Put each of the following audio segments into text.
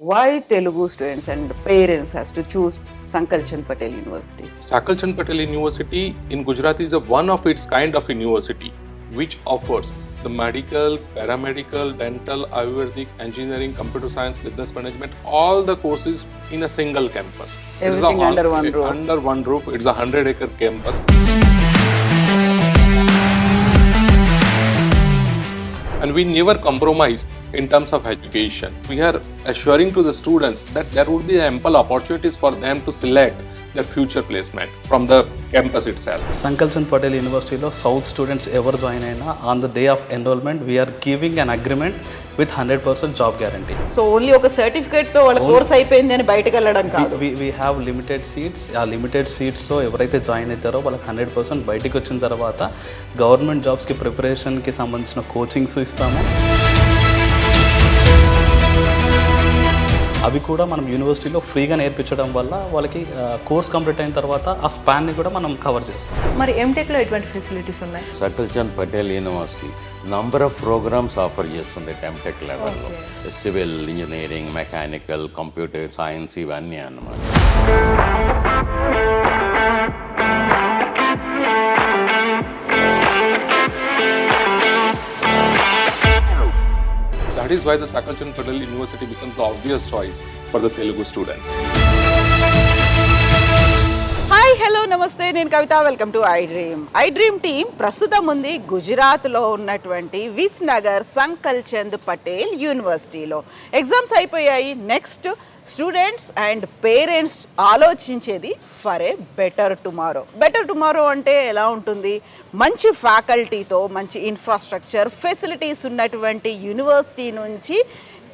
Why Telugu students and parents has to choose Sankal Chand Patel University? Sakal Chand Patel University in Gujarat is a one of its kind of university which offers the medical, paramedical, dental, Ayurvedic, engineering, computer science, business management, all the courses in a single campus. Everything under one roof. Under one roof. It's a 100-acre campus. And we never compromise in terms of education. We are assuring to the students that there would be ample opportunities for them to select their future placement from the campus itself. Sankal Chand Patel యూనివర్సిటీలో south students ఎవరు join అయినా on the day of enrolment we are giving an agreement with 100% job guarantee. So only ఒక certificate తో వాళ్ళ course అయిపోయింది అని బయటకు వెళ్ళడం కాదు. We have limited seats. ఆ లిమిటెడ్ సీట్స్లో ఎవరైతే జాయిన్ అవుతారో వాళ్ళకి 100% బయటికి వచ్చిన తర్వాత గవర్నమెంట్ జాబ్స్కి ప్రిపరేషన్కి సంబంధించిన కోచింగ్స్ ఇస్తాము. అవి కూడా మనం యూనివర్సిటీలో ఫ్రీగా నేర్పించడం వల్ల వాళ్ళకి కోర్స్ కంప్లీట్ అయిన తర్వాత ఆ స్పాన్ని కూడా మనం కవర్ చేస్తాం. మరి ఎంటెక్లో ఎటువంటి ఫెసిలిటీస్ ఉన్నాయి? Sakal Chand Patel university number of programmes offer చేస్తుంది ఎంటెక్ లెవెల్లో. Civil engineering, mechanical, computer science ఇవన్నీ అన్నమాట. That is why the Sakal Chand Patel University becomes the obvious choice for the Telugu students. Hi hello నమస్తే, నేను Kavitha. Welcome to iDream team ప్రస్తుతం ఉంది గుజరాత్లో ఉన్నటువంటి విస్నగర్ సంకల్ చంద్ పటేల్ యూనివర్సిటీలో. ఎగ్జామ్స్ అయిపోయాయి. నెక్స్ట్ స్టూడెంట్స్ అండ్ పేరెంట్స్ ఆలోచించేది for a better tomorrow. Better tomorrow అంటే ఎలా ఉంటుంది? మంచి ఫ్యాకల్టీతో, మంచి ఇన్ఫ్రాస్ట్రక్చర్, ఫెసిలిటీస్ ఉన్నటువంటి యూనివర్సిటీ నుంచి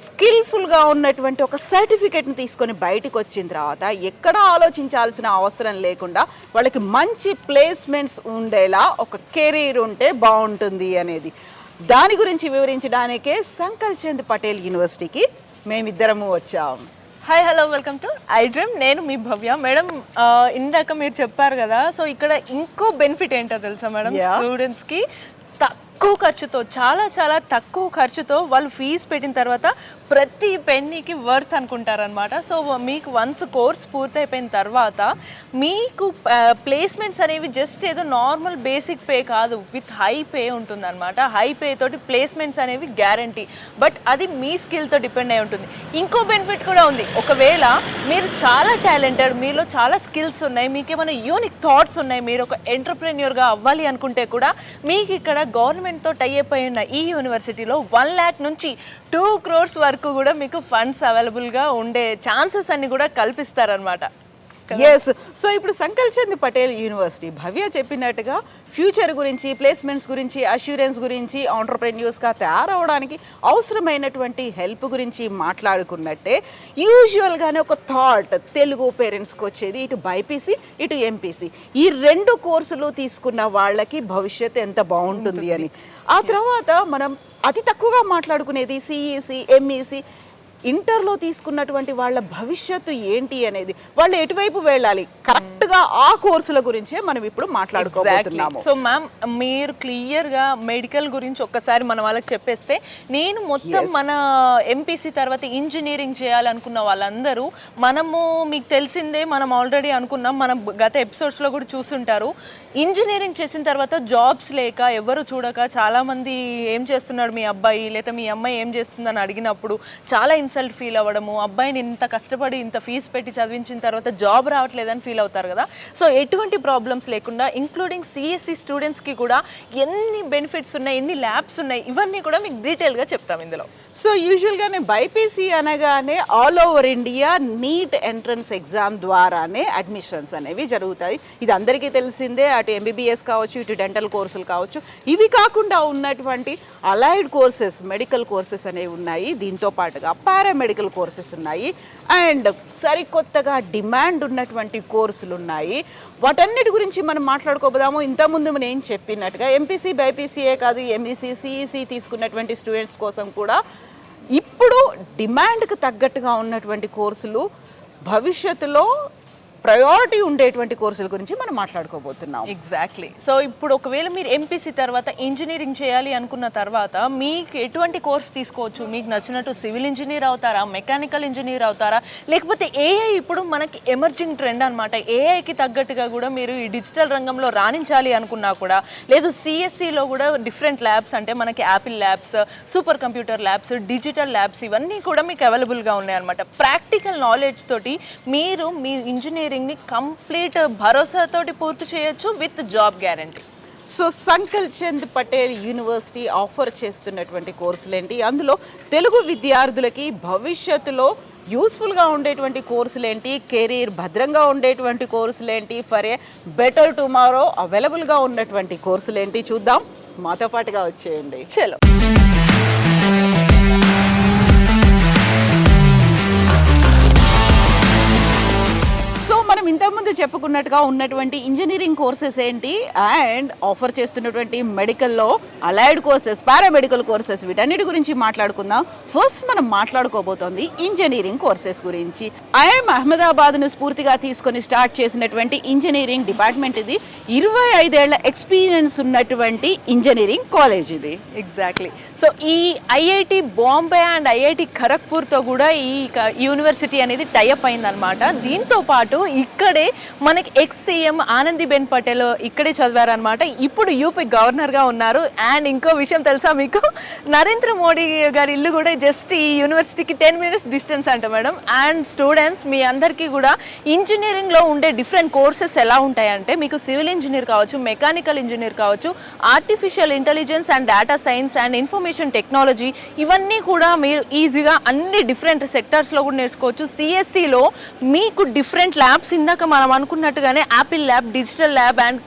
స్కిల్ఫుల్గా ఉన్నటువంటి ఒక సర్టిఫికేట్ని తీసుకొని బయటకు వచ్చిన తర్వాత ఎక్కడ ఆలోచించాల్సిన అవసరం లేకుండా వాళ్ళకి మంచి ప్లేస్మెంట్స్ ఉండేలా ఒక కెరీర్ ఉంటే బాగుంటుంది అనేది, దాని గురించి వివరించడానికే సంకల్ చంద్ పటేల్ యూనివర్సిటీకి మేమిద్దరము వచ్చాం. Hi hello welcome to I dream. నేను మీ భవ్య. మేడం, ఇందాక మీరు చెప్పారు కదా, సో ఇక్కడ ఇంకో బెనిఫిట్ ఏంటో తెలుసా మేడం? స్టూడెంట్స్కి తక్కువ ఖర్చుతో, చాలా చాలా తక్కువ ఖర్చుతో వాళ్ళు ఫీజు పెట్టిన తర్వాత ప్రతి పెన్నీకి వర్త్ అనుకుంటారనమాట. సో మీకు వన్స్ కోర్స్ పూర్తయిపోయిన తర్వాత మీకు ప్లేస్మెంట్స్ అనేవి జస్ట్ ఏదో నార్మల్ బేసిక్ పే కాదు, విత్ హై పే ఉంటుందన్నమాట. హై పే తోటి ప్లేస్మెంట్స్ అనేవి గ్యారంటీ. బట్ అది మీ స్కిల్తో డిపెండ్ అయి ఉంటుంది. ఇంకో బెనిఫిట్ కూడా ఉంది. ఒకవేళ మీరు చాలా టాలెంటెడ్, మీలో చాలా స్కిల్స్ ఉన్నాయి, మీకు ఏమైనా యూనిక్ థాట్స్ ఉన్నాయి, మీరు ఒక ఎంటర్ప్రెన్యూర్గా అవ్వాలి అనుకుంటే కూడా మీకు ఇక్కడ గవర్నమెంట్తో టైఅప్ అయి ఉన్న ఈ యూనివర్సిటీలో 1 lakh నుంచి 2 crores వరకు కూడా మీకు ఫండ్స్ అవైలబుల్గా ఉండే ఛాన్సెస్ అన్ని కూడా కల్పిస్తారనమాట. ఎస్. సో ఇప్పుడు సంకల్ చంద్ పటేల్ యూనివర్సిటీ భవ్య చెప్పినట్టుగా ఫ్యూచర్ గురించి, ప్లేస్మెంట్స్ గురించి, అష్యూరెన్స్ గురించి, ఆంటర్ప్రెన్యూర్స్గా తయారవడానికి అవసరమైనటువంటి హెల్ప్ గురించి మాట్లాడుకున్నట్టే యూజువల్గానే ఒక థాట్ తెలుగు పేరెంట్స్కి వచ్చేది, ఇటు బైపీసీ ఇటు ఎంపీసీ ఈ 2 కోర్సులు తీసుకున్న వాళ్ళకి భవిష్యత్ ఎంత బాగుంటుంది అని. ఆ తర్వాత మనం అతి తక్కువగా మాట్లాడుకునేది సిఈసి, ఎంఈసి, ఇంటర్లో తీసుకున్నటువంటి వాళ్ళ భవిష్యత్తు ఏంటి అనేది, వాళ్ళు ఎటువైపు వెళ్ళాలి, కరెక్ట్గా ఆ కోర్సుల గురించే మనం ఇప్పుడు మాట్లాడుకోబోతున్నాము. సో మ్యామ్, మీరు క్లియర్గా మెడికల్ గురించి ఒక్కసారి మన వాళ్ళకి చెప్పేస్తే, నేను మొత్తం మన ఎంపీసీ తర్వాత ఇంజనీరింగ్ చేయాలనుకున్న వాళ్ళందరూ, మనము మీకు తెలిసిందే, మనం ఆల్రెడీ అనుకున్నాం, మనం గత ఎపిసోడ్స్లో కూడా చూస్తుంటారు, ఇంజనీరింగ్ చేసిన తర్వాత జాబ్స్ లేక ఎవరు చూడక చాలామంది ఏం చేస్తున్నాడు మీ అబ్బాయి లేదా మీ అమ్మాయి ఏం చేస్తుందని అడిగినప్పుడు చాలా ఇన్సల్ట్ ఫీల్ అవ్వడము, అబ్బాయిని ఇంత కష్టపడి ఇంత ఫీజు పెట్టి చదివించిన తర్వాత జాబ్ రావట్లేదని ఫీల్ అవుతారు కదా. సో ఎటువంటి ప్రాబ్లమ్స్ లేకుండా, ఇంక్లూడింగ్ సిఎస్సి స్టూడెంట్స్కి కూడా ఎన్ని బెనిఫిట్స్ ఉన్నాయి, ఎన్ని ల్యాబ్స్ ఉన్నాయి, ఇవన్నీ కూడా మీకు డీటెయిల్గా చెప్తాం ఇందులో. సో యూజువల్గానే బైపీసీ అనగానే all over India neat entrance exam ద్వారానే అడ్మిషన్స్ అనేవి జరుగుతాయి. ఇది అందరికీ తెలిసిందే. అటు ఎంబీబీఎస్ కావచ్చు, ఇటు డెంటల్ కోర్సులు కావచ్చు. ఇవి కాకుండా ఉన్నటువంటి అలైడ్ కోర్సెస్, మెడికల్ కోర్సెస్ అనేవి ఉన్నాయి. దీంతో పాటుగా పారామెడికల్ కోర్సెస్ ఉన్నాయి. అండ్ సరికొత్తగా డిమాండ్ ఉన్నటువంటి కోర్సులు ఉన్నాయి. వాటన్నిటి గురించి మనం మాట్లాడుకోబోదాము. ఇంతకుముందు నేను చెప్పినట్టుగా ఎంపీసీ, బైపీసీయే కాదు, ఎంఈసీ, సిఈసీ తీసుకున్నటువంటి స్టూడెంట్స్ కోసం కూడా ఇప్పుడు డిమాండ్కి తగ్గట్టుగా ఉన్నటువంటి కోర్సులు భవిష్యత్తులో ప్రయారిటీ ఉండేటువంటి కోర్సుల గురించి మనం మాట్లాడుకోబోతున్నాం. ఎగ్జాక్ట్లీ. సో ఇప్పుడు ఒకవేళ మీరు ఎంపీసీ తర్వాత ఇంజనీరింగ్ చేయాలి అనుకున్న తర్వాత మీకు ఎటువంటి కోర్స్ తీసుకోవచ్చు? మీకు నచ్చినట్టు సివిల్ ఇంజనీర్ అవుతారా, మెకానికల్ ఇంజనీర్ అవుతారా, లేకపోతే ఏఐ ఇప్పుడు మనకి ఎమర్జింగ్ ట్రెండ్ అనమాట. ఏఐకి తగ్గట్టుగా కూడా మీరు ఈ డిజిటల్ రంగంలో రాణించాలి అనుకున్నా కూడా, లేదు సిఎస్సిలో కూడా డిఫరెంట్ ల్యాబ్స్ అంటే మనకి Apple labs, super computer labs, digital labs ఇవన్నీ కూడా మీకు అవైలబుల్గా ఉన్నాయన్నమాట. ప్రాక్టికల్ నాలెడ్జ్ తోటి మీరు మీ ఇంజనీరింగ్ని కంప్లీట్ భరోసాతోటి పూర్తి చేయొచ్చు with job guarantee. So Sankalchand Patel university offer చేస్తున్నటువంటి కోర్సులు ఏంటి, అందులో తెలుగు విద్యార్థులకి భవిష్యత్తులో యూస్ఫుల్గా ఉండేటువంటి కోర్సులు ఏంటి, కెరీర్ భద్రంగా ఉండేటువంటి కోర్సులు ఏంటి, ఫర్ ఏ బెటర్ టుమారో అవైలబుల్గా ఉన్నటువంటి కోర్సులు ఏంటి చూద్దాం. మాతో పాటుగా వచ్చేయండి. చలో. మనం ఇంతకుముందు చెప్పుకున్నట్టుగా ఉన్నటువంటి ఇంజనీరింగ్ కోర్సెస్ ఏంటి అండ్ ఆఫర్ చేస్తున్నటువంటి మెడికల్లో అలైడ్ కోర్సెస్, పారామెడికల్ కోర్సెస్, వీటన్నిటి గురించి మాట్లాడుకుందాం. ఫస్ట్ మనం మాట్లాడుకోబోతోంది ఇంజనీరింగ్ కోర్సెస్ గురించి. ఐఎమ్ అహ్మదాబాద్ను స్ఫూర్తిగా తీసుకొని స్టార్ట్ చేసినటువంటి ఇంజనీరింగ్ డిపార్ట్మెంట్ ఇది. 25 ఏళ్ల ఎక్స్పీరియన్స్ ఉన్నటువంటి ఇంజనీరింగ్ కాలేజ్ ఇది. ఎగ్జాక్ట్లీ. సో ఈ ఐఐటి బాంబే అండ్ ఐఐటి ఖరగ్పూర్తో కూడా ఈ యూనివర్సిటీ అనేది టైఅప్ అయిందనమాట. దీంతో పాటు ఇక్కడే మనకి ఎక్స్ సీఎం ఆనందీబెన్ పటేల్ ఇక్కడే చదివారనమాట. ఇప్పుడు యూపీ గవర్నర్గా ఉన్నారు. అండ్ ఇంకో విషయం తెలుసా మీకు, నరేంద్ర మోడీ గారి ఇల్లు కూడా జస్ట్ ఈ యూనివర్సిటీకి 10 minutes డిస్టెన్స్ అంట మేడం. అండ్ స్టూడెంట్స్ మీ అందరికీ కూడా ఇంజనీరింగ్లో ఉండే డిఫరెంట్ కోర్సెస్ ఎలా ఉంటాయంటే, మీకు సివిల్ ఇంజనీర్ కావచ్చు, మెకానికల్ ఇంజనీర్ కావచ్చు, artificial intelligence and data science and information technology, ఇవన్నీ కూడా మీరు ఈజీగా అన్ని డిఫరెంట్ సెక్టార్స్లో కూడా నేర్చుకోవచ్చు. సిఎస్సిలో మీకు డిఫరెంట్ ల్యాబ్స్, ఇందాక మనం అనుకున్నట్టుగానే Apple lab, digital lab and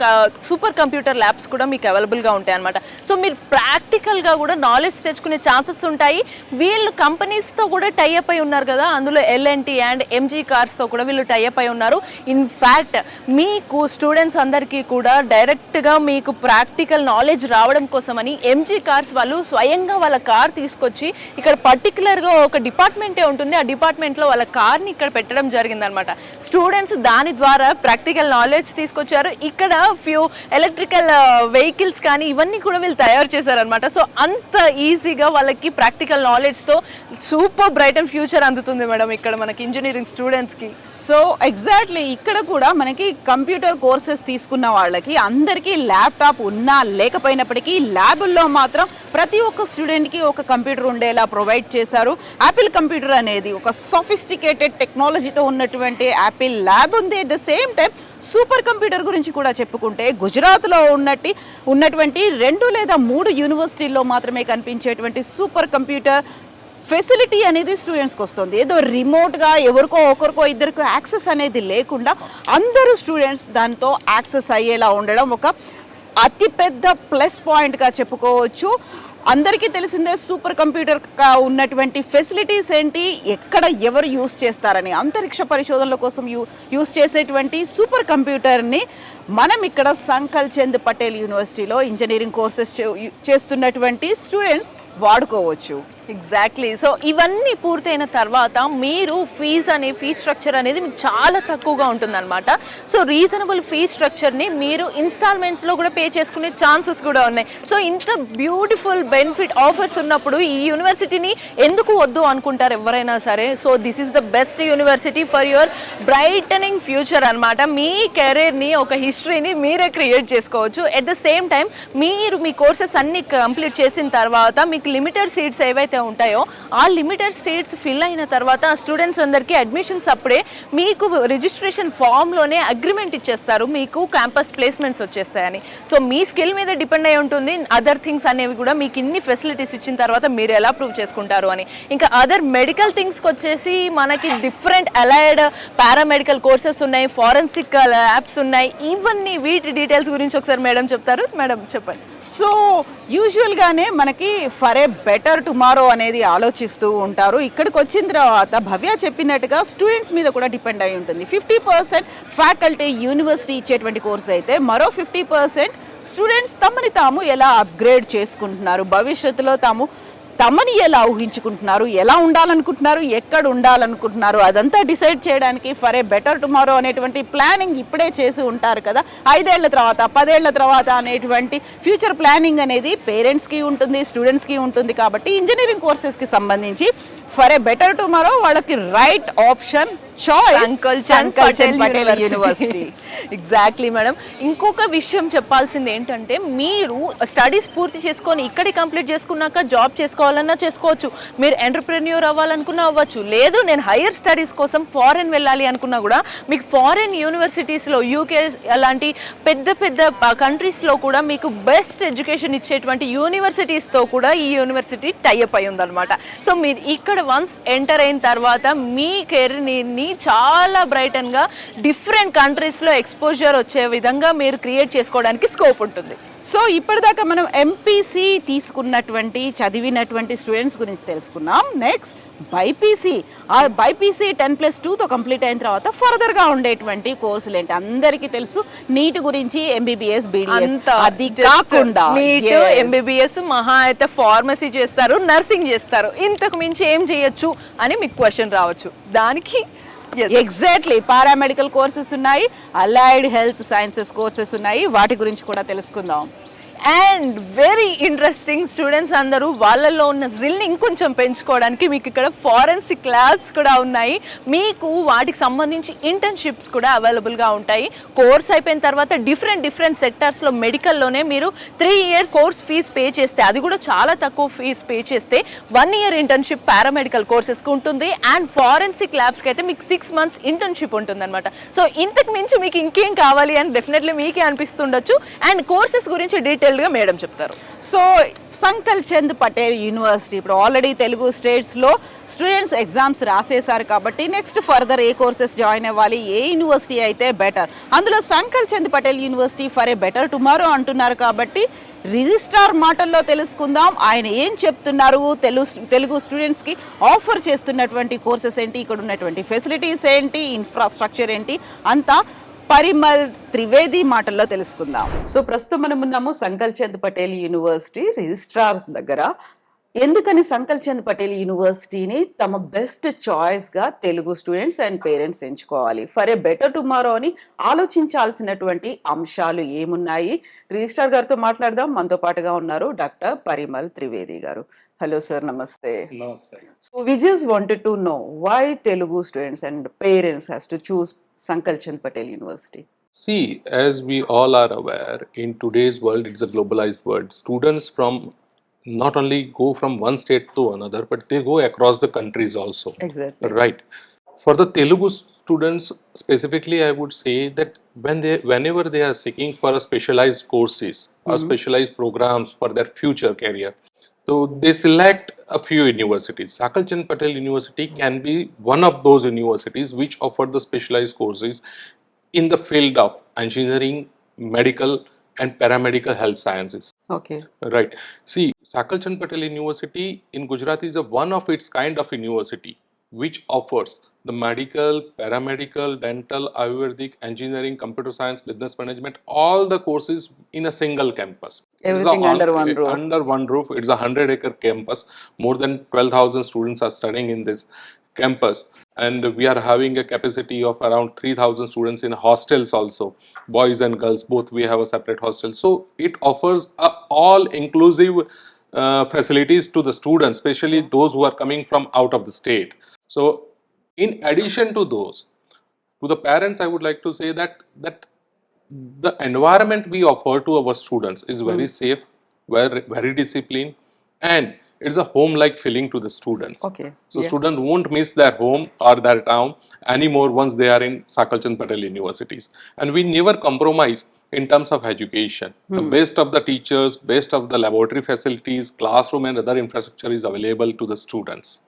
super computer labs కూడా మీకు అవైలబుల్గా ఉంటాయి అనమాట. సో మీరు ప్రాక్టికల్గా కూడా నాలెడ్జ్ తెచ్చుకునే ఛాన్సెస్ ఉంటాయి. వీళ్ళు కంపెనీస్తో కూడా టైఅప్ అయి ఉన్నారు కదా, అందులో L&T అండ్ MG కార్స్తో కూడా వీళ్ళు టైఅప్ అయి ఉన్నారు. ఇన్ఫ్యాక్ట్ మీకు స్టూడెంట్స్ అందరికీ కూడా డైరెక్ట్గా మీకు ప్రాక్టికల్ నాలెడ్జ్ రావడం కోసమని MG కార్స్ వాళ్ళు స్వయంగా వాళ్ళ కార్ తీసుకొచ్చి ఇక్కడ పర్టికులర్గా ఒక డిపార్ట్మెంటే ఉంటుంది, ఆ డిపార్ట్మెంట్లో వాళ్ళ కార్ని ఇక్కడ పెట్టడం జరిగిందనమాట. స్టూడెంట్స్ దాని ద్వారా ప్రాక్టికల్ నాలెడ్జ్ తీసుకొచ్చారు. ఇక్కడ ఫ్యూ ఎలక్ట్రికల్ వెహికల్స్ కానీ ఇవన్నీ కూడా వీళ్ళు తయారు చేశారనమాట. సో అంత ఈజీగా వాళ్ళకి ప్రాక్టికల్ నాలెడ్జ్తో సూపర్ బ్రైట్ అండ్ ఫ్యూచర్ అందుతుంది మేడం ఇక్కడ మనకి ఇంజనీరింగ్ స్టూడెంట్స్కి. సో ఎగ్జాక్ట్లీ ఇక్కడ కూడా మనకి కంప్యూటర్ కోర్సెస్ తీసుకున్న వాళ్ళకి అందరికీ ల్యాప్టాప్ ఉన్నా లేకపోయినప్పటికీ ల్యాబుల్లో మాత్రం ప్రతి ఒక్క స్టూడెంట్కి ఒక కంప్యూటర్ ఉండేలా ప్రొవైడ్ చేశారు. యాపిల్ కంప్యూటర్ అనేది ఒక సోఫిస్టికేటెడ్ టెక్నాలజీతో ఉన్నటువంటి యాపిల్ ల్యాబ్ ఉంది. At the same time super computer గురించి కూడా చెప్పుకుంటే గుజరాత్లో ఉన్నటువంటి 2 లేదా 3 యూనివర్సిటీల్లో మాత్రమే కనిపించేటువంటి సూపర్ కంప్యూటర్ ఫెసిలిటీ అనేది స్టూడెంట్స్కి వస్తుంది. ఏదో రిమోట్గా ఎవరికో ఒకరికో ఇద్దరికో యాక్సెస్ అనేది లేకుండా అందరూ స్టూడెంట్స్ దాంతో యాక్సెస్ అయ్యేలా ఉండడం ఒక అతిపెద్ద ప్లస్ పాయింట్గా చెప్పుకోవచ్చు. అందరికీ తెలిసిందే సూపర్ కంప్యూటర్ ఉన్నటువంటి ఫెసిలిటీస్ ఏంటి, ఎక్కడ ఎవరు యూస్ చేస్తారని. అంతరిక్ష పరిశోధనల కోసం యూస్ చేసేటువంటి సూపర్ కంప్యూటర్ని మనం ఇక్కడ సంకల్ చంద్ పటేల్ యూనివర్సిటీలో ఇంజనీరింగ్ కోర్సెస్ చేస్తున్నటువంటి స్టూడెంట్స్ వాడుకోవచ్చు. ఎగ్జాక్ట్లీ. సో ఇవన్నీ పూర్తయిన తర్వాత మీరు ఫీజ్ స్ట్రక్చర్ అనేది మీకు చాలా తక్కువగా ఉంటుందన్నమాట. సో రీజనబుల్ ఫీజ్ స్ట్రక్చర్ని మీరు ఇన్స్టాల్మెంట్స్లో కూడా పే చేసుకునే ఛాన్సెస్ కూడా ఉన్నాయి. సో ఇంత బ్యూటిఫుల్ బెనిఫిట్ ఆఫర్స్ ఉన్నప్పుడు ఈ యూనివర్సిటీని ఎందుకు వద్దు అనుకుంటారు ఎవరైనా సరే. So this is the best university for your brightening future అనమాట. మీ కెరీర్ని, ఒక హిస్టరీని మీరే క్రియేట్ చేసుకోవచ్చు. ఎట్ ద సేమ్ టైం మీరు మీ కోర్సెస్ అన్ని కంప్లీట్ చేసిన తర్వాత మీకు లిమిటెడ్ సీట్స్ ఏవైతే ఉంటాయో ఆ లిమిటెడ్ సీట్స్ ఫిల్ అయిన తర్వాత స్టూడెంట్స్ అందరికీ అడ్మిషన్స్ అప్పుడే మీకు రిజిస్ట్రేషన్ ఫామ్లోనే అగ్రిమెంట్ ఇచ్చేస్తారు, మీకు క్యాంపస్ ప్లేస్మెంట్స్ వచ్చేస్తాయని. సో మీ స్కిల్ మీద డిపెండ్ అయి ఉంటుంది. అదర్ థింగ్స్ అనేవి కూడా మీకు ఇన్ని ఫెసిలిటీస్ ఇచ్చిన తర్వాత మీరు ఎలా ప్రూవ్ చేసుకుంటారు అని. ఇంకా అదర్ మెడికల్ థింగ్స్కి వచ్చేసి మనకి డిఫరెంట్ అలైడ్ పారామెడికల్ కోర్సెస్ ఉన్నాయి, ఫారెన్సిక్ ల్యాబ్స్ ఉన్నాయి. ఇవన్నీ వీటి డీటెయిల్స్ గురించి ఒకసారి మేడం చెప్తారు. మేడం చెప్పండి. సో యూజువల్గానే మనకి ఫర్ ఏ బెటర్ టుమారో అనేది ఆలోచిస్తూ ఉంటారు. ఇక్కడికి వచ్చిన తర్వాత భవ్య చెప్పినట్టుగా స్టూడెంట్స్ మీద కూడా డిపెండ్ అయి ఉంటుంది. 50% ఫ్యాకల్టీ యూనివర్సిటీ ఇచ్చేటువంటి కోర్స్ అయితే మరో 50% స్టూడెంట్స్ తమని తాము ఎలా అప్గ్రేడ్ చేసుకుంటున్నారు, భవిష్యత్తులో తాము తమని ఎలా ఊహించుకుంటున్నారు, ఎలా ఉండాలనుకుంటున్నారు, ఎక్కడ ఉండాలనుకుంటున్నారు, అదంతా డిసైడ్ చేయడానికి ఫర్ ఏ బెటర్ టుమారో అనేటువంటి ప్లానింగ్ ఇప్పుడే చేసి ఉంటారు కదా. 5 ఏళ్ల తర్వాత 10 ఏళ్ల తర్వాత అనేటువంటి ఫ్యూచర్ ప్లానింగ్ అనేది పేరెంట్స్కి ఉంటుంది, స్టూడెంట్స్కి ఉంటుంది. కాబట్టి ఇంజనీరింగ్ కోర్సెస్కి సంబంధించి ఫర్ ఏ బెటర్ టుమారో వాళ్ళకి right option choice Sankalchand Patel university. Exactly madam. ఇంకొక విషయం చెప్పాల్సింది ఏంటంటే, మీరు స్టడీస్ పూర్తి చేసుకొని ఇక్కడే కంప్లీట్ చేసుకున్నాక జాబ్ చేసుకోవాలన్నా చేసుకోవచ్చు, మీరు ఎంటర్ప్రెన్యూర్ అవ్వాలనుకున్నా అవ్వచ్చు, లేదు నేను హైయర్ స్టడీస్ కోసం ఫారెన్ వెళ్ళాలి అనుకున్నా కూడా మీకు ఫారెన్ యూనివర్సిటీస్లో యూకే అలాంటి పెద్ద పెద్ద కంట్రీస్లో కూడా మీకు బెస్ట్ ఎడ్యుకేషన్ ఇచ్చేటువంటి యూనివర్సిటీస్తో కూడా ఈ యూనివర్సిటీ టైఅప్ అయి ఉందన్నమాట. సో మీరు ఇక్కడ వన్స్ ఎంటర్ అయిన తర్వాత మీ కెరీర్ని చాలా బ్రైటన్గా డిఫరెంట్ కంట్రీస్లో ఎక్స్పోజర్ వచ్చే విధంగా మీరు క్రియేట్ చేసుకోవడానికి స్కోప్ ఉంటుంది. సో ఇప్పటిదాకా మనం ఎంపీసీ తీసుకున్నటువంటి చదివినటువంటి స్టూడెంట్స్ గురించి తెలుసుకున్నాం. Next BiPC. ఆ బైపీసీ 10+2తో కంప్లీట్ అయిన తర్వాత ఫర్దర్గా ఉండేటువంటి కోర్సులు ఏంటి? అందరికీ తెలుసు నీట్ గురించి, ఎంబీబీఎస్, బీడీఎస్. అది కాకుండా నీట్, ఎంబీబీఎస్, మహా అయితే ఫార్మసీ చేస్తారు, నర్సింగ్ చేస్తారు, ఇంతకు మించి ఏం చేయొచ్చు అని మీకు క్వశ్చన్ రావచ్చు. దానికి ఎగ్జాక్ట్లీ పారామెడికల్ కోర్సెస్ ఉన్నాయి, అలైడ్ హెల్త్ సైన్సెస్ కోర్సెస్ ఉన్నాయి. వాటి గురించి కూడా తెలుసుకుందాం. అండ్ వెరీ ఇంట్రెస్టింగ్, స్టూడెంట్స్ అందరూ వాళ్ళల్లో ఉన్న జిల్ని ఇంకొంచెం పెంచుకోవడానికి మీకు ఇక్కడ ఫారెన్సిక్ ల్యాబ్స్ కూడా ఉన్నాయి. మీకు వాటికి సంబంధించి ఇంటర్న్షిప్స్ కూడా అవైలబుల్గా ఉంటాయి. కోర్స్ అయిపోయిన తర్వాత డిఫరెంట్ సెక్టార్స్లో మెడికల్లోనే మీరు 3 years కోర్స్ ఫీజ్ పే చేస్తే, అది కూడా చాలా తక్కువ ఫీజ్ పే చేస్తే 1 year ఇంటర్న్షిప్ పారామెడికల్ కోర్సెస్కి ఉంటుంది. అండ్ ఫారెన్సిక్ ల్యాబ్స్కి అయితే మీకు 6 months ఇంటర్న్షిప్ ఉంటుంది అనమాట. సో ఇంతకు మించి మీకు ఇంకేం కావాలి అని డెఫినెట్లీ మీకే అనిపిస్తుండొచ్చు. అండ్ కోర్సెస్ గురించి డీటెయిల్గా మేడం చెప్తారు. సో సంకల్చంద్ పటేల్ యూనివర్సిటీ ఇప్పుడు ఆల్రెడీ తెలుగు స్టేట్స్లో స్టూడెంట్స్ ఎగ్జామ్స్ రాసేశారు కాబట్టి నెక్స్ట్ ఫర్దర్ ఏ కోర్సెస్ జాయిన్ అవ్వాలి, ఏ యూనివర్సిటీ అయితే బెటర్, అందులో Sankalchand Patel university for a better tomorrow అంటున్నారు. కాబట్టి రిజిస్ట్రార్ మాటల్లో తెలుసుకుందాం ఆయన ఏం చెప్తున్నారు, తెలుగు స్టూడెంట్స్కి ఆఫర్ చేస్తున్నటువంటి కోర్సెస్ ఏంటి, ఇక్కడ ఉన్నటువంటి ఫెసిలిటీస్ ఏంటి, ఇన్ఫ్రాస్ట్రక్చర్ ఏంటి, అంతా పరిమల్ త్రివేది మాటల్లో తెలుసుకుందాం. సో ప్రస్తుతం మనం ఉన్నాము సంకల్చంద్ పటేల్ యూనివర్సిటీ రిజిస్ట్రార్స్ దగ్గర. ఎందుకని సంకల్చంద్ పటేల్ యూనివర్సిటీని తమ బెస్ట్ చాయిస్గా తెలుగు స్టూడెంట్స్ అండ్ పేరెంట్స్ ఎంచుకోవాలి, ఫర్ ఏ బెటర్ టుమారో అని ఆలోచించాల్సినటువంటి అంశాలు ఏమున్నాయి? రిజిస్ట్రార్ గారితో మాట్లాడదాం. మనతో పాటుగా ఉన్నారు డాక్టర్ పరిమల్ త్రివేది గారు. హలో సార్, నమస్తే. So we just wanted to know why Telugu students and parents has to choose Sankalchand Patel University. See, as we all are aware, in today's world, it's a globalized world. Students from not only go from one state to another, but they go across the countries also. Exactly. Right. For the Telugu students specifically, I would say that whenever they are seeking for a specialized courses or specialized programs for their future career, so they select a few universities. Sankalchand Patel University can be one of those universities which offer the specialized courses in the field of engineering, medical and paramedical health sciences. Okay. Right. See, Sankalchand Patel University in Gujarat is one of its kind of university which offers the medical, paramedical, dental, Ayurvedic, engineering, computer science, business management, all the courses in a single campus. Everything under one roof. Under one roof. It's a 100-acre campus. More than 12,000 students are studying in this campus. And we are having a capacity of around 3,000 students in hostels also. Boys and girls, both we have a separate hostel. So it offers all-inclusive facilities to the students, especially those who are coming from out of the state. So in addition to those, to the parents, I would like to say that the environment we offer to our students is very safe, very disciplined, and it's a home-like feeling to the students. Okay. So students won't miss their home or their town anymore once they are in Sankalchand Patel universities. And we never compromise in terms of education. The best of the teachers, best of the laboratory facilities, classroom and other infrastructure is available to the students.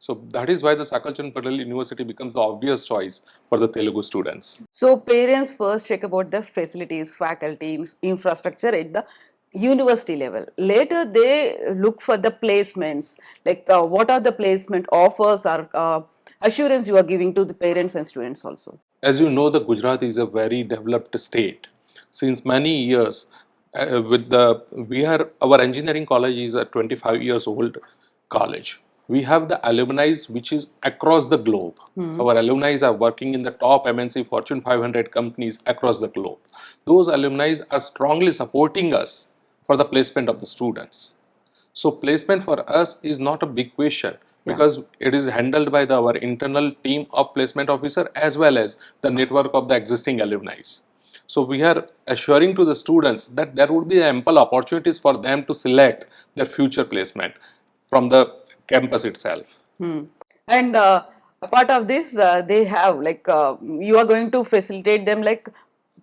So that is why the Sankalchand Patel University becomes the obvious choice for the Telugu students. So parents first check about the facilities, faculty, infrastructure at the university level. Later they look for the placements, like what are the placement offers or assurance you are giving to the parents and students also. As you know, the Gujarat is a very developed state. Since many years, our engineering college is 25 years old. college. We have the alumni which is across the globe. Our alumni are working in the top MNC Fortune 500 companies across the globe. Those alumni are strongly supporting us for the placement of the students. So placement for us is not a big question because it is handled by our internal team of placement officer as well as the network of the existing alumni. So we are assuring to the students that there would be ample opportunities for them to select their future placement from the campus itself. And part of this, they have like you are going to facilitate them like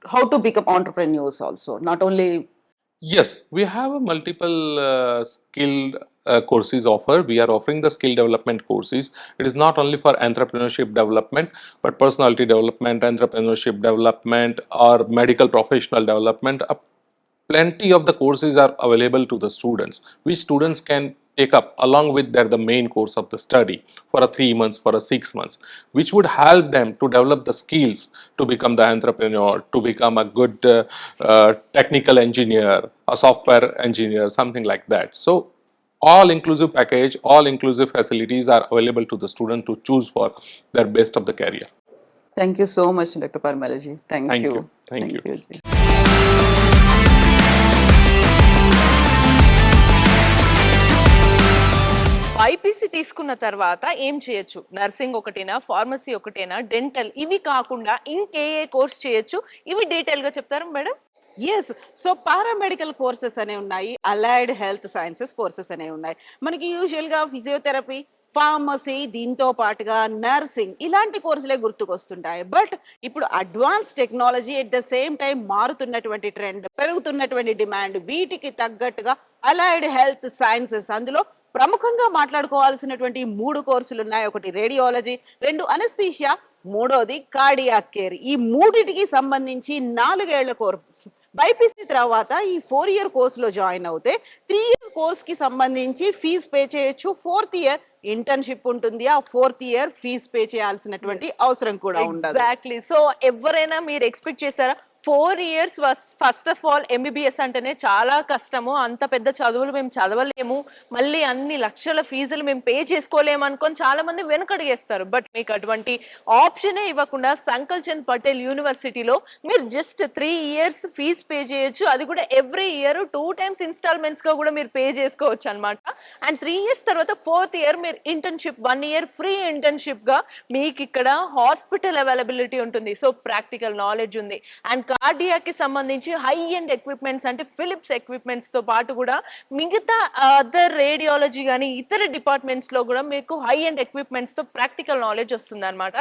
how to become entrepreneurs also, not only. Yes, we have a multiple skilled courses offer. We are offering the skill development courses. It is not only for entrepreneurship development, but personality development, entrepreneurship development, or medical professional development. Plenty of the courses are available to the students, which students can take up along with the main course of the study for a 3 months, for a 6 months, which would help them to develop the skills to become the entrepreneur, to become a good technical engineer, a software engineer, something like that. So all inclusive package, all inclusive facilities are available to the student to choose for their best of the career. Thank you so much, Dr. Parmalaji. Thank you. Thank you. ji. BiPC తీసుకున్న తర్వాత ఏం చేయొచ్చు? Nursing ఒకటేనా, pharmacy ఒకటేనా, dental ఇవి కాకుండా ఇంకే course చేయొచ్చు? ఇవి డీటెయిల్ గా చెప్తారు madam. Yes, so paramedical courses అనేవి ఉన్నాయి, అలైడ్ హెల్త్ సైన్సెస్ కోర్సెస్ అనేవి ఉన్నాయి. మనకి యూజువల్గా ఫిజియోథెరపీ, ఫార్మసీ, దీంతో పాటుగా నర్సింగ్ ఇలాంటి కోర్సులే గుర్తుకొస్తుంటాయి. బట్ ఇప్పుడు advance technology at the same time మారుతున్నటువంటి ట్రెండ్, పెరుగుతున్నటువంటి డిమాండ్, వీటికి తగ్గట్టుగా అలైడ్ హెల్త్ సైన్సెస్, అందులో ప్రముఖంగా మాట్లాడుకోవాల్సినటువంటి 3 కోర్సులు ఉన్నాయి. ఒకటి రేడియాలజీ, 2 అనస్థీషియా, 3వది కార్డియాక్ కేర్. ఈ మూడిటికి సంబంధించి 4 ఏళ్ల కోర్సు. బైపీసీ తర్వాత ఈ 4 ఇయర్ కోర్సులో జాయిన్ అవుతే 3 ఇయర్ కోర్స్కి సంబంధించి ఫీజు పే చేయొచ్చు. 4th ఇయర్ ఇంటర్న్షిప్ ఉంటుంది. ఆ 4th ఇయర్ ఫీజు పే చేయాల్సినటువంటి అవసరం కూడా ఉండదు. ఎగ్జాక్ట్లీ. సో ఎవరైనా మీరు ఎక్స్పెక్ట్ చేశారా 4 years first of all MBBS అంటేనే చాలా కష్టము, అంత పెద్ద చదువులు మేము చదవలేము, మళ్ళీ అన్ని లక్షల ఫీజులు మేము పే చేసుకోలేము అనుకొని చాలా మంది వెనకడిగేస్తారు. బట్ మీకు అటువంటి ఆప్షనే ఇవ్వకుండా సంకల్ చంద్ పటేల్ యూనివర్సిటీలో మీరు జస్ట్ 3 ఇయర్స్ ఫీజ్ పే చేయొచ్చు. అది కూడా ఎవ్రీ ఇయర్ 2 times ఇన్స్టాల్మెంట్స్ గా కూడా మీరు పే చేసుకోవచ్చు అనమాట. అండ్ 3 ఇయర్స్ తర్వాత 4th ఇయర్ మీరు ఇంటర్న్షిప్ 1 ఇయర్ ఫ్రీ ఇంటర్న్షిప్ గా మీకు ఇక్కడ హాస్పిటల్ అవైలబిలిటీ ఉంటుంది. సో ప్రాక్టికల్ నాలెడ్జ్ ఉంది. అండ్ కార్డియాక్ కి సంబంధించి హై ఎండ్ ఎక్విప్మెంట్స్ అంటే ఫిలిప్స్ ఎక్విప్మెంట్స్ తో పాటు కూడా మిగతా అదర్ రేడియాలజీ కానీ ఇతర డిపార్ట్మెంట్స్ లో కూడా మీకు హై ఎండ్ ఎక్విప్మెంట్స్ తో ప్రాక్టికల్ నాలెడ్జ్ వస్తుంది అనమాట.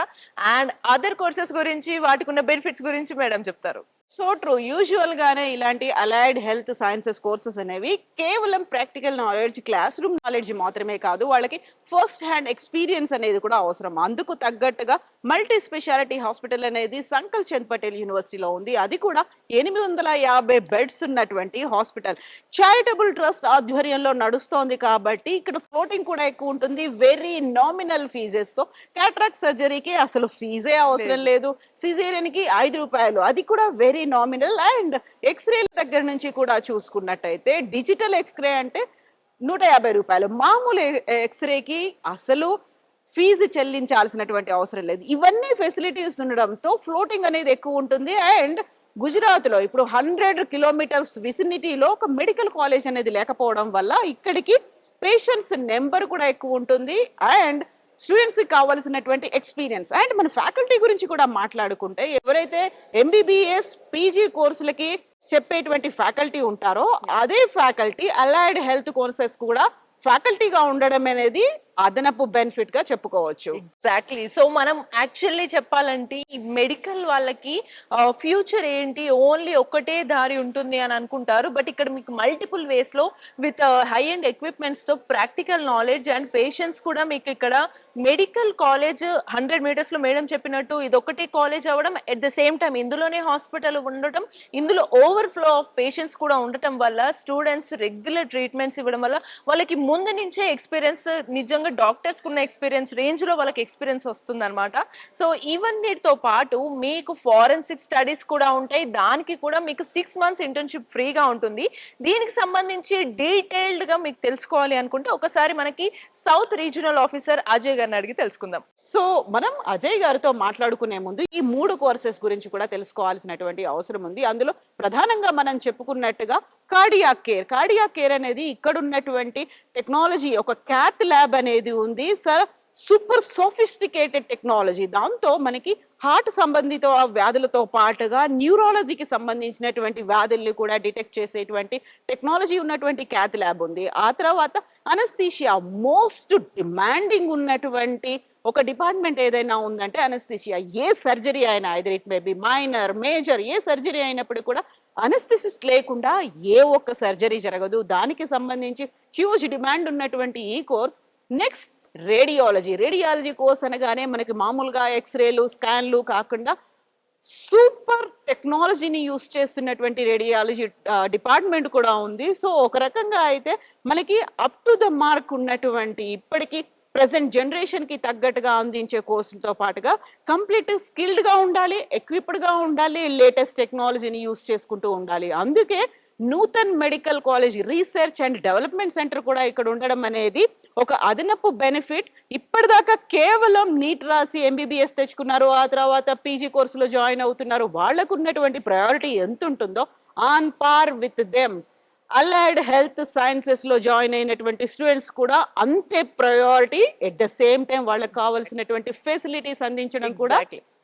అండ్ అదర్ కోర్సెస్ గురించి వాటికి ఉన్న బెనిఫిట్స్ గురించి మేడం చెప్తారు. సో ట్రూ, యూజువల్ గానే ఇలాంటి అలైడ్ హెల్త్ సైన్సెస్ కోర్సెస్ అనేవి కేవలం practical knowledge, class room knowledge మాత్రమే కాదు, వాళ్ళకి ఫస్ట్ హ్యాండ్ ఎక్స్పీరియన్స్ అనేది కూడా అవసరం. అందుకు తగ్గట్టుగా మల్టీ స్పెషాలిటీ హాస్పిటల్ అనేది సంకల్ చంద్ పటేల్ యూనివర్సిటీలో ఉంది. అది కూడా 850 బెడ్స్ ఉన్నటువంటి హాస్పిటల్. చారిటబుల్ ట్రస్ట్ ఆధ్వర్యంలో నడుస్తోంది కాబట్టి ఇక్కడ ఫ్లోటింగ్ కూడా ఎక్కువ ఉంటుంది. వెరీ నామినల్ ఫీజెస్ తో. క్యాట్రాక్ట్ సర్జరీకి అసలు ఫీజే అవసరం లేదు. సిజేరియన్ కి 5 రూపాయలు, అది కూడా వెరీ నామినల్. అండ్ ఎక్స్రేల దగ్గర నుంచి కూడా చూసుకున్నట్టయితే డిజిటల్ ఎక్స్రే అంటే 150 రూపాయలు. మామూలు ఎక్స్రేకి అసలు ఫీజు చెల్లించాల్సినటువంటి అవసరం లేదు. ఇవన్నీ ఫెసిలిటీస్ ఉండడంతో ఫ్లోటింగ్ అనేది ఎక్కువ ఉంటుంది. అండ్ గుజరాత్లో ఇప్పుడు 100 కిలోమీటర్స్ విసినిటీలో ఒక మెడికల్ కాలేజ్ అనేది లేకపోవడం వల్ల ఇక్కడికి పేషెంట్స్ నెంబర్ కూడా ఎక్కువ ఉంటుంది. అండ్ స్టూడెంట్స్కి కావాల్సినటువంటి ఎక్స్పీరియన్స్. అండ్ మన ఫ్యాకల్టీ గురించి కూడా మాట్లాడుకుంటే ఎవరైతే ఎంబీబీఎస్, పీజీ కోర్సులకి చెప్పేటువంటి ఫ్యాకల్టీ ఉంటారో అదే ఫ్యాకల్టీ అలైడ్ హెల్త్ కోర్సెస్ కూడా ఫ్యాకల్టీగా ఉండడం అనేది అదనపు బెనిఫిట్ గా చెప్పుకోవచ్చు. ఎగ్జాక్ట్లీ. సో మనం యాక్చువల్లీ చెప్పాలంటే ఈ మెడికల్ వాళ్ళకి ఫ్యూచర్ ఏంటి, ఓన్లీ ఒకటే దారి ఉంటుంది అని అనుకుంటారు. బట్ ఇక్కడ మీకు మల్టిపుల్ వేస్ లో విత్ హై అండ్ ఎక్విప్మెంట్స్ తో ప్రాక్టికల్ నాలెడ్జ్ అండ్ పేషెంట్స్ కూడా మీకు ఇక్కడ మెడికల్ కాలేజ్ 100 meters లో మేడం చెప్పినట్టు ఇది ఒకటే కాలేజ్ అవ్వడం, ఎట్ ద సేమ్ టైం ఇందులోనే హాస్పిటల్ ఉండటం, ఇందులో ఓవర్ఫ్లో ఆఫ్ పేషెంట్స్ కూడా ఉండటం వల్ల స్టూడెంట్స్ రెగ్యులర్ ట్రీట్మెంట్స్ ఇవ్వడం వల్ల వాళ్ళకి ముందు నుంచే ఎక్స్పీరియన్స్ నిజంగా నార్మల్గా డాక్టర్స్కి ఉన్న ఎక్స్పీరియన్స్ రేంజ్లో వాళ్ళకి ఎక్స్పీరియన్స్ వస్తుందన్నమాట. సో ఇవన్నిటితో పాటు మీకు ఫారెన్సిక్ స్టడీస్ కూడా ఉంటాయి, దానికి కూడా మీకు 6 months ఇంటర్న్షిప్ ఫ్రీగా ఉంటుంది. దీనికి సంబంధించి డీటెయిల్డ్గా మీకు తెలుసుకోవాలి అనుకుంటే ఒకసారి మనకి సౌత్ రీజనల్ ఆఫీసర్ అజయ్ గారిని అడిగి తెలుసుకుందాం. సో మనం అజయ్ గారితో మాట్లాడుకునే ముందు ఈ 3 కోర్సెస్ గురించి కూడా తెలుసుకోవాల్సినటువంటి అవసరం ఉంది. అందులో ప్రధానంగా మనం చెప్పుకున్నట్టుగా కార్డియాక్ కేర్ అనేది ఇక్కడ ఉన్నటువంటి టెక్నాలజీ, ఒక క్యాత్ ల్యాబ్ అనేది ఉంది సార్. సూపర్ సోఫిస్టికేటెడ్ టెక్నాలజీ, దాంతో మనకి హార్ట్ సంబంధిత వ్యాధులతో పాటుగా న్యూరాలజీకి సంబంధించినటువంటి వ్యాధుల్ని కూడా డిటెక్ట్ చేసేటువంటి టెక్నాలజీ ఉన్నటువంటి క్యాత్ ల్యాబ్ ఉంది. ఆ తర్వాత అనస్థీషియా, మోస్ట్ డిమాండింగ్ ఉన్నటువంటి ఒక డిపార్ట్మెంట్ ఏదైనా ఉందంటే అనస్థీషియా. ఏ సర్జరీ అయినా, either it may be minor, major, ఏ సర్జరీ అయినప్పుడు కూడా అనస్థిసిస్ట్ లేకుండా ఏ ఒక్క సర్జరీ జరగదు. దానికి సంబంధించి హ్యూజ్ డిమాండ్ ఉన్నటువంటి ఈ కోర్స్. నెక్స్ట్ రేడియాలజీ కోర్స్ అనగానే మనకి మామూలుగా ఎక్స్రేలు, స్కాన్లు కాకుండా సూపర్ టెక్నాలజీని యూస్ చేస్తున్నటువంటి రేడియాలజీ డిపార్ట్మెంట్ కూడా ఉంది. సో ఒక రకంగా అయితే మనకి అప్ టు ద మార్క్ ఉన్నటువంటి, ఇప్పటికీ ప్రజెంట్ జనరేషన్కి తగ్గట్టుగా అందించే కోర్సులతో పాటుగా కంప్లీట్ స్కిల్డ్గా ఉండాలి, ఎక్విప్డ్గా ఉండాలి, లేటెస్ట్ టెక్నాలజీని యూస్ చేసుకుంటూ ఉండాలి. అందుకే Nutan medical college research and development centre కూడా ఇక్కడ ఉండడం అనేది ఒక అదనపు బెనిఫిట్. ఇప్పటిదాకా కేవలం నీట్ రాసి ఎంబీబీఎస్ తెచ్చుకున్నారు, ఆ తర్వాత పీజీ కోర్సులో జాయిన్ అవుతున్నారు, వాళ్లకు ఉన్నటువంటి ప్రయారిటీ ఎంత ఉంటుందో on par with them allied health sciences లో జాయిన్ అయినటువంటి స్టూడెంట్స్ కూడా అంతే priority. At the same time వాళ్ళకి కావాల్సినటువంటి ఫెసిలిటీస్ అందించడం కూడా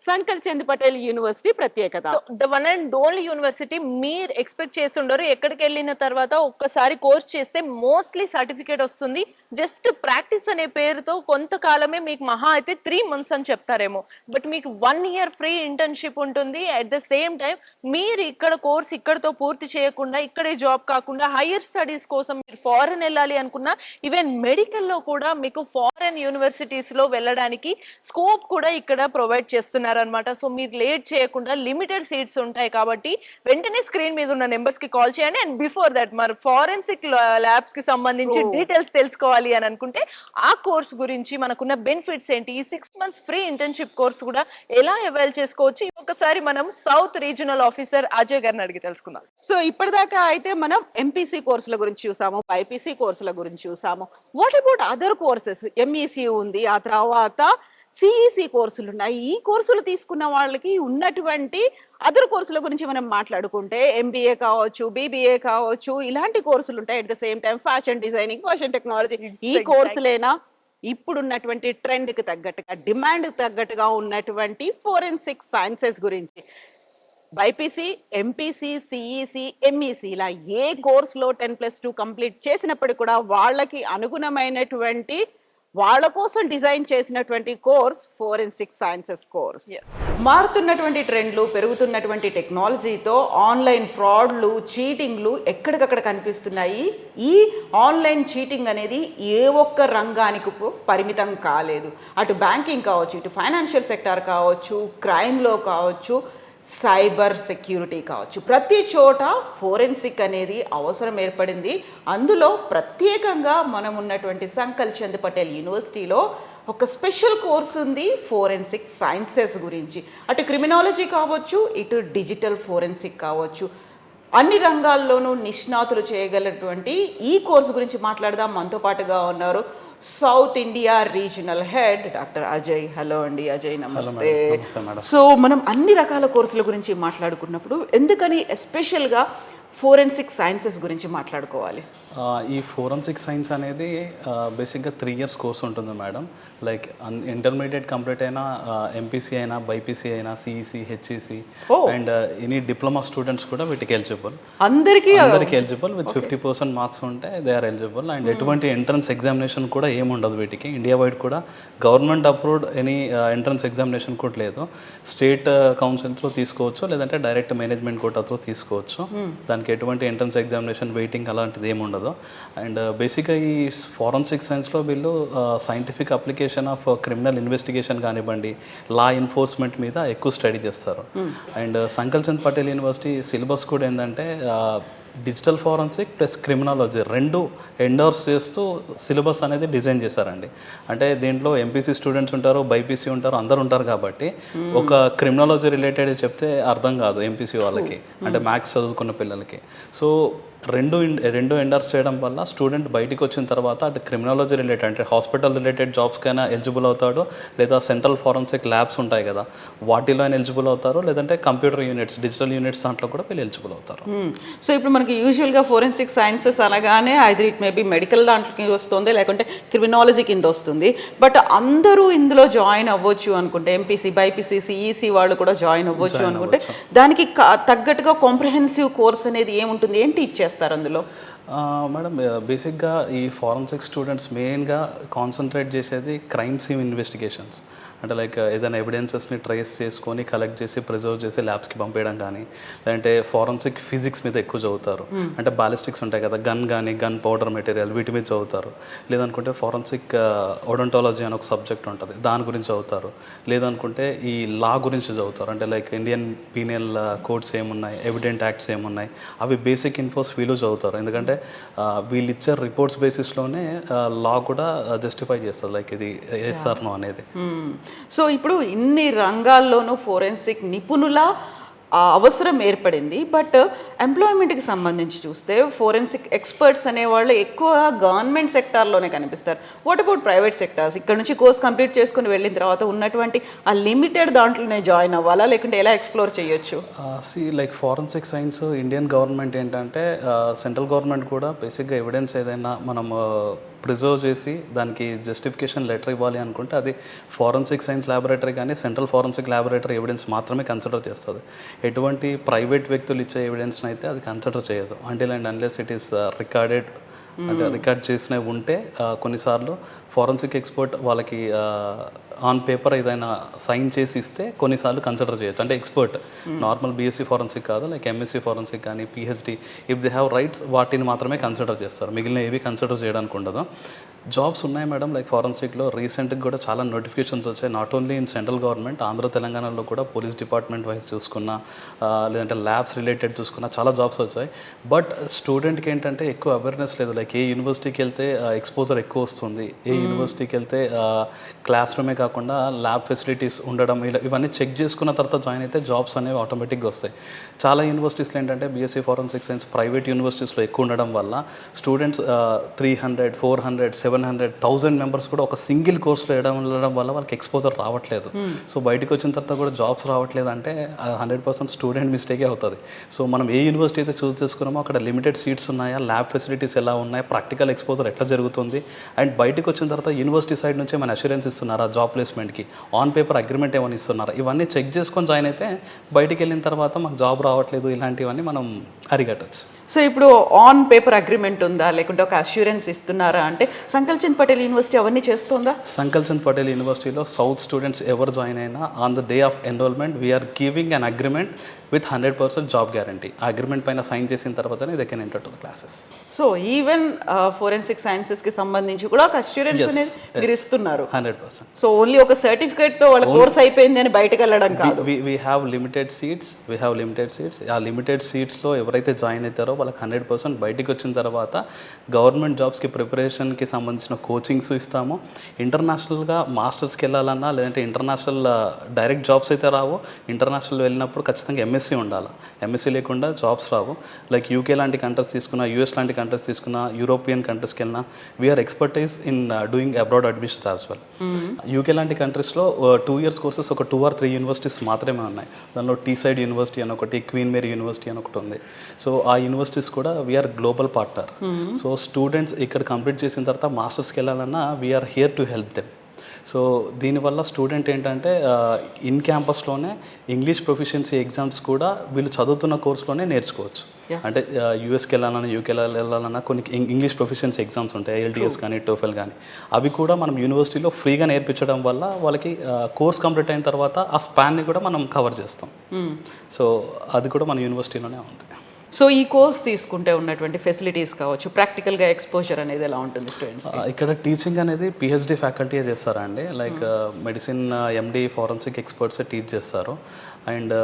సంకల్ చంద్ పటేల్ యూనివర్సిటీ ప్రత్యేకత. The one and only university. మీరు ఎక్స్పెక్ట్ చేస్తుండరు ఎక్కడికి వెళ్ళిన తర్వాత ఒక్కసారి కోర్స్ చేస్తే మోస్ట్లీ సర్టిఫికేట్ వస్తుంది, జస్ట్ ప్రాక్టీస్ అనే పేరుతో కొంతకాలమే, మీకు మహా అయితే 3 months అని చెప్తారేమో, బట్ మీకు 1 year ఫ్రీ ఇంటర్న్షిప్ ఉంటుంది. అట్ ద సేమ్ టైం మీరు ఇక్కడ కోర్స్ ఇక్కడతో పూర్తి చేయకుండా, ఇక్కడే జాబ్ కాకుండా హైయర్ స్టడీస్ కోసం మీరు ఫారెన్ వెళ్ళాలి అనుకున్నా, ఈవెన్ మెడికల్లో కూడా మీకు ఫారెన్ యూనివర్సిటీస్ లో వెళ్ళడానికి స్కోప్ కూడా ఇక్కడ ప్రొవైడ్ చేస్తున్నారు అనమాట. సో మీరు లేట్ చేయకుండా, లిమిటెడ్ సీట్స్ ఉంటాయి కాబట్టి వెంటనే స్క్రీన్ మీద ఉన్న నెంబర్స్ కి కాల్ చేయండి. అండ్ బిఫోర్ దట్ మరి ఫారెన్సిక్ ల్యాబ్స్ కి సంబంధించి డీటెయిల్స్ తెలుసుకోవాలి అని అనుకుంటే ఆ కోర్స్ గురించి, మనకున్న బెనిఫిట్స్ ఏంటి, ఈ 6 months ఫ్రీ ఇంటర్న్షిప్ కోర్స్ కూడా ఎలా అవైల్ చేసుకోవచ్చు, ఒకసారి మనం సౌత్ రీజనల్ ఆఫీసర్ అజయ్ గారిని అడిగి తెలుసుకుందాం. సో ఇప్పటిదాకా అయితే మనం ఎంపీసీ కోర్సుల గురించి చూసాము, బైపీసీ కోర్సుల గురించి చూసాము. What about other courses? MEC ఉంది, ఆ తర్వాత సిఈసి కోర్సులు ఉన్నాయి. ఈ కోర్సులు తీసుకున్న వాళ్ళకి ఉన్నటువంటి అదర్ కోర్సుల గురించి మనం మాట్లాడుకుంటే ఎంబీఏ కావచ్చు, బీబీఏ కావచ్చు, ఇలాంటి కోర్సులు ఉంటాయి. At the same time fashion designing, fashion technology, ఈ కోర్సులేనా ఇప్పుడున్నటువంటి ట్రెండ్కి తగ్గట్టుగా, డిమాండ్ తగ్గట్టుగా ఉన్నటువంటి ఫోరెన్సిక్ సైన్సెస్ గురించి బైపీసీ, ఎంపీసీ, సిఈసి, ఎంఈసి ఇలా ఏ కోర్సులో 10+2 కంప్లీట్ చేసినప్పటికీ కూడా వాళ్ళకి అనుగుణమైనటువంటి, వాళ్ళ కోసం డిజైన్ చేసినటువంటి కోర్స్ ఫోరెన్సిక్ సైన్సెస్ కోర్స్. మారుతున్నటువంటి ట్రెండ్లు, పెరుగుతున్నటువంటి టెక్నాలజీతో ఆన్లైన్ ఫ్రాడ్లు, చీటింగ్లు ఎక్కడికక్కడ కనిపిస్తున్నాయి. ఈ ఆన్లైన్ చీటింగ్ అనేది ఏ ఒక్క రంగానికి పరిమితం కాలేదు. అటు బ్యాంకింగ్ కావచ్చు, ఇటు ఫైనాన్షియల్ సెక్టార్ కావచ్చు, క్రైమ్లో కావచ్చు, సైబర్ సెక్యూరిటీ కావచ్చు, ప్రతి చోట ఫోరెన్సిక్ అనేది అవసరం ఏర్పడింది. అందులో ప్రత్యేకంగా మనం ఉన్నటువంటి సంకల్ చంద్ పటేల్ యూనివర్సిటీలో ఒక స్పెషల్ కోర్స్ ఉంది ఫోరెన్సిక్ సైన్సెస్ గురించి. అటు క్రిమినాలజీ కావచ్చు, ఇటు డిజిటల్ ఫోరెన్సిక్ కావచ్చు, అన్ని రంగాల్లోనూ నిష్ణాతులు చేయగలటువంటి ఈ కోర్సు గురించి మాట్లాడదాం. మనతో పాటుగా ఉన్నారు south India regional head doctor Ajay. Hello అండి అజయ్, నమస్తే. సో మనం అన్ని రకాల కోర్సుల గురించి మాట్లాడుకున్నప్పుడు ఎందుకని ఎస్పెషల్గా ఫోరెన్సిక్ సైన్సెస్ గురించి మాట్లాడుకోవాలి? ఈ ఫోరెన్సిక్ సైన్స్ అనేది బేసిక్గా 3 years కోర్స్ ఉంటుంది మేడం. లైక్ ఇంటర్మీడియట్ కంప్లీట్ అయినా, ఎంపీసీ అయినా, బైపీసీ అయినా, CEC, HEC and any diploma students కూడా వీటికి ఎలిజిబుల్. అందరికీ ఎలిజిబుల్ విత్ 50% మార్క్స్ ఉంటే దే ఆర్ ఎలిజిబుల్. అండ్ ఎటువంటి ఎంట్రన్స్ ఎగ్జామినేషన్ కూడా ఏముండదు వీటికి. ఇండియా వైడ్ కూడా government approved any entrance examination కూడా లేదు. స్టేట్ కౌన్సిల్ త్రూ తీసుకోవచ్చు, లేదంటే డైరెక్ట్ మేనేజ్మెంట్ కోటా త్రూ తీసుకోవచ్చు. దానికి ఎటువంటి ఎంట్రన్స్ ఎగ్జామినేషన్ వెయిటింగ్ అలాంటిది ఏమి ఉండదు. అండ్ బేసిక్గా ఈ ఫోరెన్సిక్ సైన్స్లో వీళ్ళు scientific application of criminal investigation కానివ్వండి, లా ఎన్ఫోర్స్మెంట్ మీద ఎక్కువ స్టడీ చేస్తారు. And Sankalchand Patel university syllabus కూడా ఏంటంటే డిజిటల్ ఫారెన్సిక్ ప్లస్ క్రిమినాలజీ రెండు ఎండోర్స్ చేస్తూ సిలబస్ అనేది డిజైన్ చేశారండి. అంటే దీంట్లో ఎంపీసీ స్టూడెంట్స్ ఉంటారు, బైపీసీ ఉంటారు, అందరు ఉంటారు కాబట్టి ఒక క్రిమినాలజీ రిలేటెడ్ చెప్తే అర్థం కాదు ఎంపీసీ వాళ్ళకి, అంటే మ్యాథ్స్ చదువుకున్న పిల్లలకి. సో రెండు ఎండర్స్ చేయడం వల్ల స్టూడెంట్ బయటికి వచ్చిన తర్వాత అటు క్రిమినాలజీ రిలేటెడ్ అంటే హాస్పిటల్ రిలేటెడ్ జాబ్స్కైనా ఎలిజిబుల్ అవుతాడు, లేదా సెంట్రల్ ఫారెన్సిక్ ల్యాబ్స్ ఉంటాయి కదా వాటిలో అయినా ఎలిజిబుల్ అవుతారు, లేదంటే కంప్యూటర్ యూనిట్స్ డిజిటల్ యూనిట్స్ దాంట్లో కూడా వీళ్ళు ఎలిజిబుల్ అవుతారు. సో ఇప్పుడు మనకి యూజువల్గా ఫోరెన్సిక్ సైన్సెస్ అనగానే ఐదర్ ఇట్ మేబీ మెడికల్ దాంట్లోకి వస్తుంది, లేకుంటే క్రిమినాలజీ కింద వస్తుంది. బట్ అందరూ ఇందులో జాయిన్ అవ్వచ్చు అనుకుంటే, ఎంపీసీ బైపీసీ సిఈసీ వాళ్ళు కూడా జాయిన్ అవ్వచ్చు అనుకుంటే దానికి తగ్గట్టుగా కాంప్రహెన్సివ్ కోర్స్ అనేది ఏముంటుంది, ఏంటి ఇచ్చేస్తారు అందులో? మేడం బేసిక్గా ఈ ఫారెన్సిక్ స్టూడెంట్స్ మెయిన్గా కాన్సన్ట్రేట్ చేసేది క్రైమ్ సీన్ ఇన్వెస్టిగేషన్స్. అంటే లైక్ ఏదైనా ఎవిడెన్సెస్ని ట్రేస్ చేసుకొని కలెక్ట్ చేసి ప్రిజర్వ్ చేసి ల్యాబ్స్కి పంపేయడం కానీ, లేదంటే ఫారెన్సిక్ ఫిజిక్స్ మీద ఎక్కువ చదువుతారు. అంటే బాలిస్టిక్స్ ఉంటాయి కదా, గన్ కానీ గన్ పౌడర్ మెటీరియల్ వీటి మీద చదువుతారు. లేదనుకుంటే ఫారెన్సిక్ ఓడోంటాలజీ అని ఒక సబ్జెక్ట్ ఉంటుంది, దాని గురించి చదువుతారు. లేదనుకుంటే ఈ లా గురించి చదువుతారు, అంటే లైక్ ఇండియన్ పీనల్ కోడ్స్ ఏమున్నాయి, ఎవిడెంట్ యాక్ట్స్ ఏమున్నాయి, అవి బేసిక్ ఇన్ఫోస్ వీళ్ళు చదువుతారు. ఎందుకంటే వీళ్ళు ఇచ్చే రిపోర్ట్స్ బేసిస్లోనే లా కూడా జస్టిఫై చేస్తారు, లైక్ ఇది ఎస్ఆర్ నో అనేది. సో ఇప్పుడు ఇన్ని రంగాల్లోనూ ఫోరెన్సిక్ నిపుణుల అవసరం ఏర్పడింది. బట్ ఎంప్లాయ్మెంట్కి సంబంధించి చూస్తే ఫోరెన్సిక్ ఎక్స్పర్ట్స్ అనేవాళ్ళు ఎక్కువ గవర్నమెంట్ సెక్టార్లోనే కనిపిస్తారు. What about private sectors? ఇక్కడ నుంచి కోర్స్ కంప్లీట్ చేసుకుని వెళ్ళిన తర్వాత ఉన్నటువంటి ఆ లిమిటెడ్ దాంట్లోనే జాయిన్ అవ్వాలా, లేకుంటే ఎలా ఎక్స్ప్లోర్ చేయొచ్చు? Like forensic science Indian government ఏంటంటే సెంట్రల్ గవర్నమెంట్ కూడా బేసిక్గా ఎవిడెన్స్ ఏదైనా మనం ప్రిజర్వ్ చేసి దానికి జస్టిఫికేషన్ లెటర్ ఇవ్వాలి అనుకుంటే అది ఫారెన్సిక్ సైన్స్ ల్యాబొరేటరీ కానీ సెంట్రల్ ఫారెన్సిక్ ల్యాబొరేటరీ ఎవిడెన్స్ మాత్రమే కన్సిడర్ చేస్తుంది. ఎటువంటి ప్రైవేట్ వ్యక్తులు ఇచ్చే ఎవిడెన్స్ని అయితే అది కన్సిడర్ చేయదు until and unless it is recorded. అంటే రికార్డ్ చేసినవి ఉంటే కొన్నిసార్లు ఫారెన్సిక్ ఎక్స్పర్ట్ వాళ్ళకి ఆన్ పేపర్ ఏదైనా సైన్ చేసి ఇస్తే కొన్నిసార్లు కన్సిడర్ చేయొచ్చు. అంటే ఎక్స్పర్ట్ నార్మల్ బీఎస్సీ ఫారెన్సిక్ కాదు, లైక్ ఎంఎస్సీ ఫారెన్సిక్ కానీ PhD if they have rights వాటిని మాత్రమే కన్సిడర్ చేస్తారు, మిగిలిన ఏవి కన్సిడర్ చేయడానికి ఉండదు. జాబ్స్ ఉన్నాయి మేడం, లైక్ ఫారెన్సిక్లో రీసెంట్గా కూడా చాలా నోటిఫికేషన్స్ వచ్చాయి. Not only in central government, Andhra తెలంగాణలో కూడా పోలీస్ డిపార్ట్మెంట్ వైజ్ చూసుకున్నా లేదంటే ల్యాబ్స్ రిలేటెడ్ చూసుకున్నా చాలా జాబ్స్ వచ్చాయి. బట్ స్టూడెంట్కి ఏంటంటే ఎక్కువ అవేర్నెస్ లేదు. లైక్ ఏ యూనివర్సిటీకి వెళ్తే ఎక్స్పోజర్ ఎక్కువ వస్తుంది, ఏ యూనివర్సిటీకి వెళ్తే క్లాస్ రూమే కాకుండా ల్యాబ్ ఫెసిలిటీస్ ఉండడం, ఇవన్నీ చెక్ చేసుకున్న తర్వాత జాయిన్ అయితే జాబ్స్ అనేవి ఆటోమేటిక్గా వస్తాయి. చాలా యూనివర్సిటీస్లో ఏంటంటే బీఎస్సీ ఫారెన్సిక్ సైన్స్ ప్రైవేట్ యూనివర్సిటీస్లో ఎక్కువ ఉండడం వల్ల స్టూడెంట్స్ 300, 400, 700, 1000 మెంబర్స్ కూడా ఒక సింగిల్ కోర్స్లో వెళ్ళడం వల్ల వాళ్ళకి ఎక్స్పోజర్ రావట్లేదు. సో బయటకు వచ్చిన తర్వాత కూడా జాబ్స్ రావట్లేదు అంటే 100% స్టూడెంట్ మిస్టేకే అవుతుంది. సో మనం ఏ యూనివర్సిటీ అయితే చూస్ చేసుకున్నామో అక్కడ లిమిటెడ్ సీట్స్ ఉన్నాయా, ల్యాబ్ ఫెసిలిటీస్ ఎలా ఉన్నాయి, ప్రాక్టికల్ ఎక్స్పోజర్ ఎట్లా జరుగుతుంది, అండ్ బయటకు వచ్చిన తర్వాత యూనివర్సిటీ సైడ్ నుంచే మన అష్యూరెన్స్ ఇస్తున్నారా జాబ్ ప్లేస్మెంట్కి, ఆన్ పేపర్ అగ్రిమెంట్ ఏమైనా ఇస్తున్నారా, ఇవన్నీ చెక్ చేసుకొని జాయిన్ అయితే బయటికి వెళ్ళిన తర్వాత మాకు జాబ్ రావట్లేదు ఇలాంటివన్నీ మనం అరిగట్టచ్చు. సో ఇప్పుడు ఆన్ పేపర్ అగ్రిమెంట్ ఉందా, లేకుంటే ఒక అష్యూరెన్స్ ఇస్తున్నారా అంటే సంకల్ చంద్ పటేల్ యూనివర్సిటీ అవన్నీ చేస్తుందా? సంకల్ చంద్ పటేల్ యూనివర్సిటీలో సౌత్ స్టూడెంట్స్ ఎవరు జాయిన్ అయినా on the day of enrolment we are giving an agreement with 100% job guarantee. ఆ అగ్రిమెంట్ పైన సైన్ చేసిన తర్వాతనే they can enter to the classes. So even forensic సైన్సెస్కి సంబంధించి కూడా ఒక అష్యూరెన్స్ అనేది మీరు ఇస్తున్నారు 100%. సో ఓన్లీ ఒక సర్టిఫికేట్ వాళ్ళ కోర్స్ అయిపోయింది అని బయటకు వెళ్ళడం కాదు. We have limited seats. ఆ లిమిటెడ్ సీట్స్లో ఎవరైతే జాయిన్ అవుతారో వాళ్ళకి 100% బయటికి వచ్చిన తర్వాత గవర్నమెంట్ జాబ్స్కి ప్రిపరేషన్కి సంబంధించిన కోచింగ్స్ ఇస్తాము. ఇంటర్నేషనల్గా మాస్టర్స్కి వెళ్ళాలన్నా లేదంటే ఇంటర్నేషనల్ డైరెక్ట్ జాబ్స్ అయితే రావు. ఇంటర్నేషనల్ వెళ్ళినప్పుడు ఖచ్చితంగా ఎంఎస్సీ ఉండాలి. ఎంఎస్సీ లేకుండా జాబ్స్ రావు. లైక్ యూకే లాంటి కంట్రీస్ తీసుకున్నా, యూఎస్ లాంటి కంట్రీస్ తీసుకున్నా, యూరోపియన్ కంట్రీస్కి వెళ్ళినా we are expertise in doing abroad admissions as well. UK లాంటి కంట్రీస్లో 2 years కోర్సెస్ ఒక 2 or 3 యూనివర్సిటీస్ మాత్రమే ఉన్నాయి. దానిలో టీసైడ్ యూనివర్సిటీ అని ఒకటి, క్వీన్ మేరీ యూనివర్సిటీ అని ఒకటి ఉంది. సో ఆ యూనివర్సిటీస్ కూడా we are global partner. So students ఇక్కడ కంప్లీట్ చేసిన తర్వాత మాస్టర్స్కి వెళ్ళాలన్నా we are here to help them. So దీనివల్ల స్టూడెంట్ ఏంటంటే ఇన్ క్యాంపస్లోనే ఇంగ్లీష్ ప్రొఫిషియన్సీ ఎగ్జామ్స్ కూడా వీళ్ళు చదువుతున్న కోర్సులోనే నేర్చుకోవచ్చు. అంటే యూఎస్కి వెళ్ళాలన్నా, యూకేలో వెళ్ళాలన్నా కొన్ని ఇంగ్లీష్ ప్రొఫిషియన్సీ ఎగ్జామ్స్ ఉంటాయి, ఐఎల్టీఎస్ కానీ టోఫెల్ కానీ, అవి కూడా మనం యూనివర్సిటీలో ఫ్రీగా నేర్పించడం వల్ల వాళ్ళకి కోర్స్ కంప్లీట్ అయిన తర్వాత ఆ స్పాన్ని కూడా మనం కవర్ చేస్తాం. సో అది కూడా మన యూనివర్సిటీలోనే ఉంది. సో ఈ కోర్స్ తీసుకుంటే ఉన్నటువంటి ఫెసిలిటీస్ కావచ్చు, ప్రాక్టికల్గా ఎక్స్పోజర్ అనేది ఎలా ఉంటుంది స్టూడెంట్స్? ఇక్కడ టీచింగ్ అనేది పిహెచ్డి ఫ్యాకల్టీ చేస్తారా అండి. లైక్ మెడిసిన్ ఎండి ఫారెన్సిక్ ఎక్స్పర్ట్స్ టీచ్ చేస్తారు. అండ్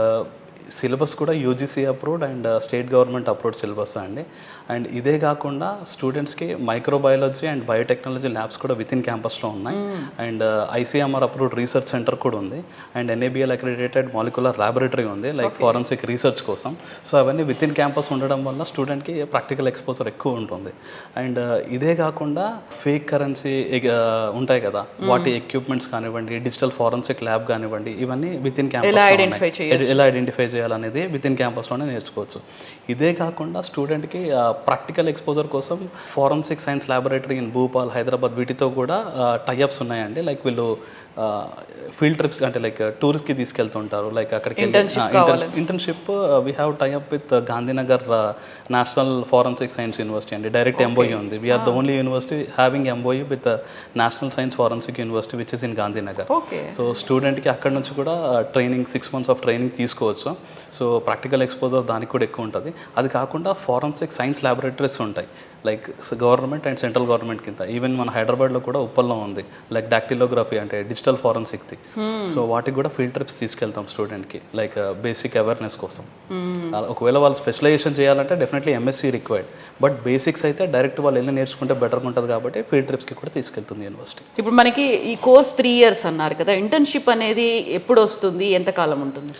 సిలబస్ కూడా UGC approved and state government approved syllabus అండి. అండ్ ఇదే కాకుండా స్టూడెంట్స్కి మైక్రోబయాలజీ అండ్ బయోటెక్నాలజీ ల్యాబ్స్ కూడా విత్ ఇన్ క్యాంపస్లో ఉన్నాయి. And ICMR approved research centre కూడా ఉంది. And NABL accredited molecular laboratory ఉంది లైక్ ఫారెన్సిక్ రీసెర్చ్ కోసం. సో అవన్నీ విత్ ఇన్ క్యాంపస్ ఉండడం వల్ల స్టూడెంట్కి ప్రాక్టికల్ ఎక్స్పోజర్ ఎక్కువ ఉంటుంది. అండ్ ఇదే కాకుండా ఫేక్ కరెన్సీ ఉంటాయి కదా, వాటి ఎక్విప్మెంట్స్ కానివ్వండి, డిజిటల్ ఫారెన్సిక్ ల్యాబ్ కానివ్వండి, ఇవన్నీ విత్ ఇన్ క్యాంపస్ ఎలా ఐడెంటిఫై చేయాలనేది విత్ ఇన్ క్యాంపస్లోనే నేర్చుకోవచ్చు. ఇదే కాకుండా స్టూడెంట్కి ప్రాక్టికల్ ఎక్స్పోజర్ కోసం forensic science laboratory in Bhopal, Hyderabad వీటితో కూడా టైఅప్స్ ఉన్నాయండి. లైక్ వీళ్ళు ఫీల్డ్ ట్రిప్స్ అంటే లైక్ టూర్స్కి తీసుకెళ్తుంటారు. లైక్ అక్కడికి internship we have tieup with Gandhinagar national forensic science university అండి. డైరెక్ట్ ఎంఓయూ ఉంది. We are the only university having MOU with national science forensic university which is in Gandhinagar. So స్టూడెంట్కి అక్కడ నుంచి కూడా ట్రైనింగ్ 6 months ఆఫ్ ట్రైనింగ్ తీసుకోవచ్చు. So practical exposure దానికి కూడా ఎక్కువ ఉంటుంది. అది కాకుండా ఫారెన్సిక్ సైన్స్ ల్యాబొరేటరీస్ ఉంటాయి like government and central government కింద. ఈవెన్ మన హైదరాబాద్లో కూడా ఉప్పల్లో ఉంది లైక్ డాక్టిలోగ్రఫీ అంటే డిజిటల్ ఫారెన్సిక్ది. సో వాటికి కూడా ఫీల్డ్ ట్రిప్స్ తీసుకెళ్తాం స్టూడెంట్కి లైక్ బేసిక్ అవేర్నెస్ కోసం. ఒకవేళ వాళ్ళు స్పెషలైజేషన్ చేయాలంటే definitely MSc required, but basics అయితే డైరెక్ట్ వాళ్ళు వెళ్ళి నేర్చుకుంటే బెటర్గా ఉంటుంది కాబట్టి ఫీల్డ్ ట్రిప్స్కి కూడా తీసుకెళ్తుంది యూనివర్సిటీ. ఇప్పుడు మనకి ఈ కోర్స్ 3 years అన్నారు కదా, ఇంటర్న్షిప్ అనేది ఎప్పుడు వస్తుంది, ఎంతకాలం ఉంటుంది?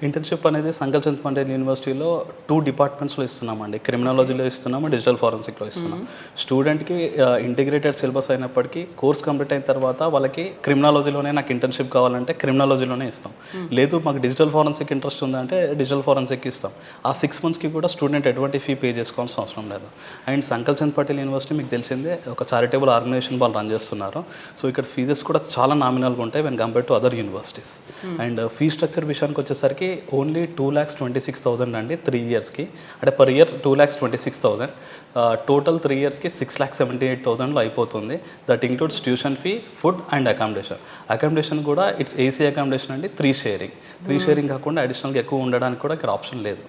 ఇంటర్న్షిప్ అనేది సంకల్చంద్ పటేల్ యూనివర్సిటీలో 2 డిపార్ట్మెంట్స్లో ఇస్తున్నామండి. క్రిమినాలజీలో ఇస్తున్నాము, డిజిటల్ ఫారెన్సిక్లో ఇస్తున్నాం. స్టూడెంట్కి ఇంటిగ్రేటెడ్ సిలబస్ అయినప్పటికీ కోర్స్ కంప్లీట్ అయిన తర్వాత వాళ్ళకి క్రిమినాలజీలోనే నాకు ఇంటర్న్షిప్ కావాలంటే క్రిమినాలజీలోనే ఇస్తాం. లేదు మాకు డిజిటల్ ఫారెన్సిక్ ఇంట్రెస్ట్ ఉందంటే డిజిటల్ ఫారెన్సిక్ ఇస్తాం. ఆ 6 monthsకి కూడా స్టూడెంట్ ఎటువంటి ఫీ పే చేసుకోవాల్సిన అవసరం లేదు. అండ్ సంకల్చంద్ పటేల్ యూనివర్సిటీ మీకు తెలిసిందే ఒక చారిటబుల్ ఆర్గనైజేషన్ వాళ్ళు రన్ చేస్తున్నారు. సో ఇక్కడ ఫీజెస్ కూడా చాలా నామినల్గా ఉంటాయి when compare to other universities. And fee structure విషయానికి వచ్చేసరికి ఓన్లీ 2,26,000 అండి 3 yearsకి. అంటే పర్ ఇయర్ 2,26,000. టోటల్ 3 yearsకి 6,78,000లో అయిపోతుంది. That includes tuition fee, food and accommodation. Accommodation కూడా ఇట్స్ ఏసీ అకామిడేషన్ అండి, 3 sharing కాకుండా అడిషనల్గా ఎక్కువ ఉండడానికి కూడా ఇక్కడ ఆప్షన్ లేదు.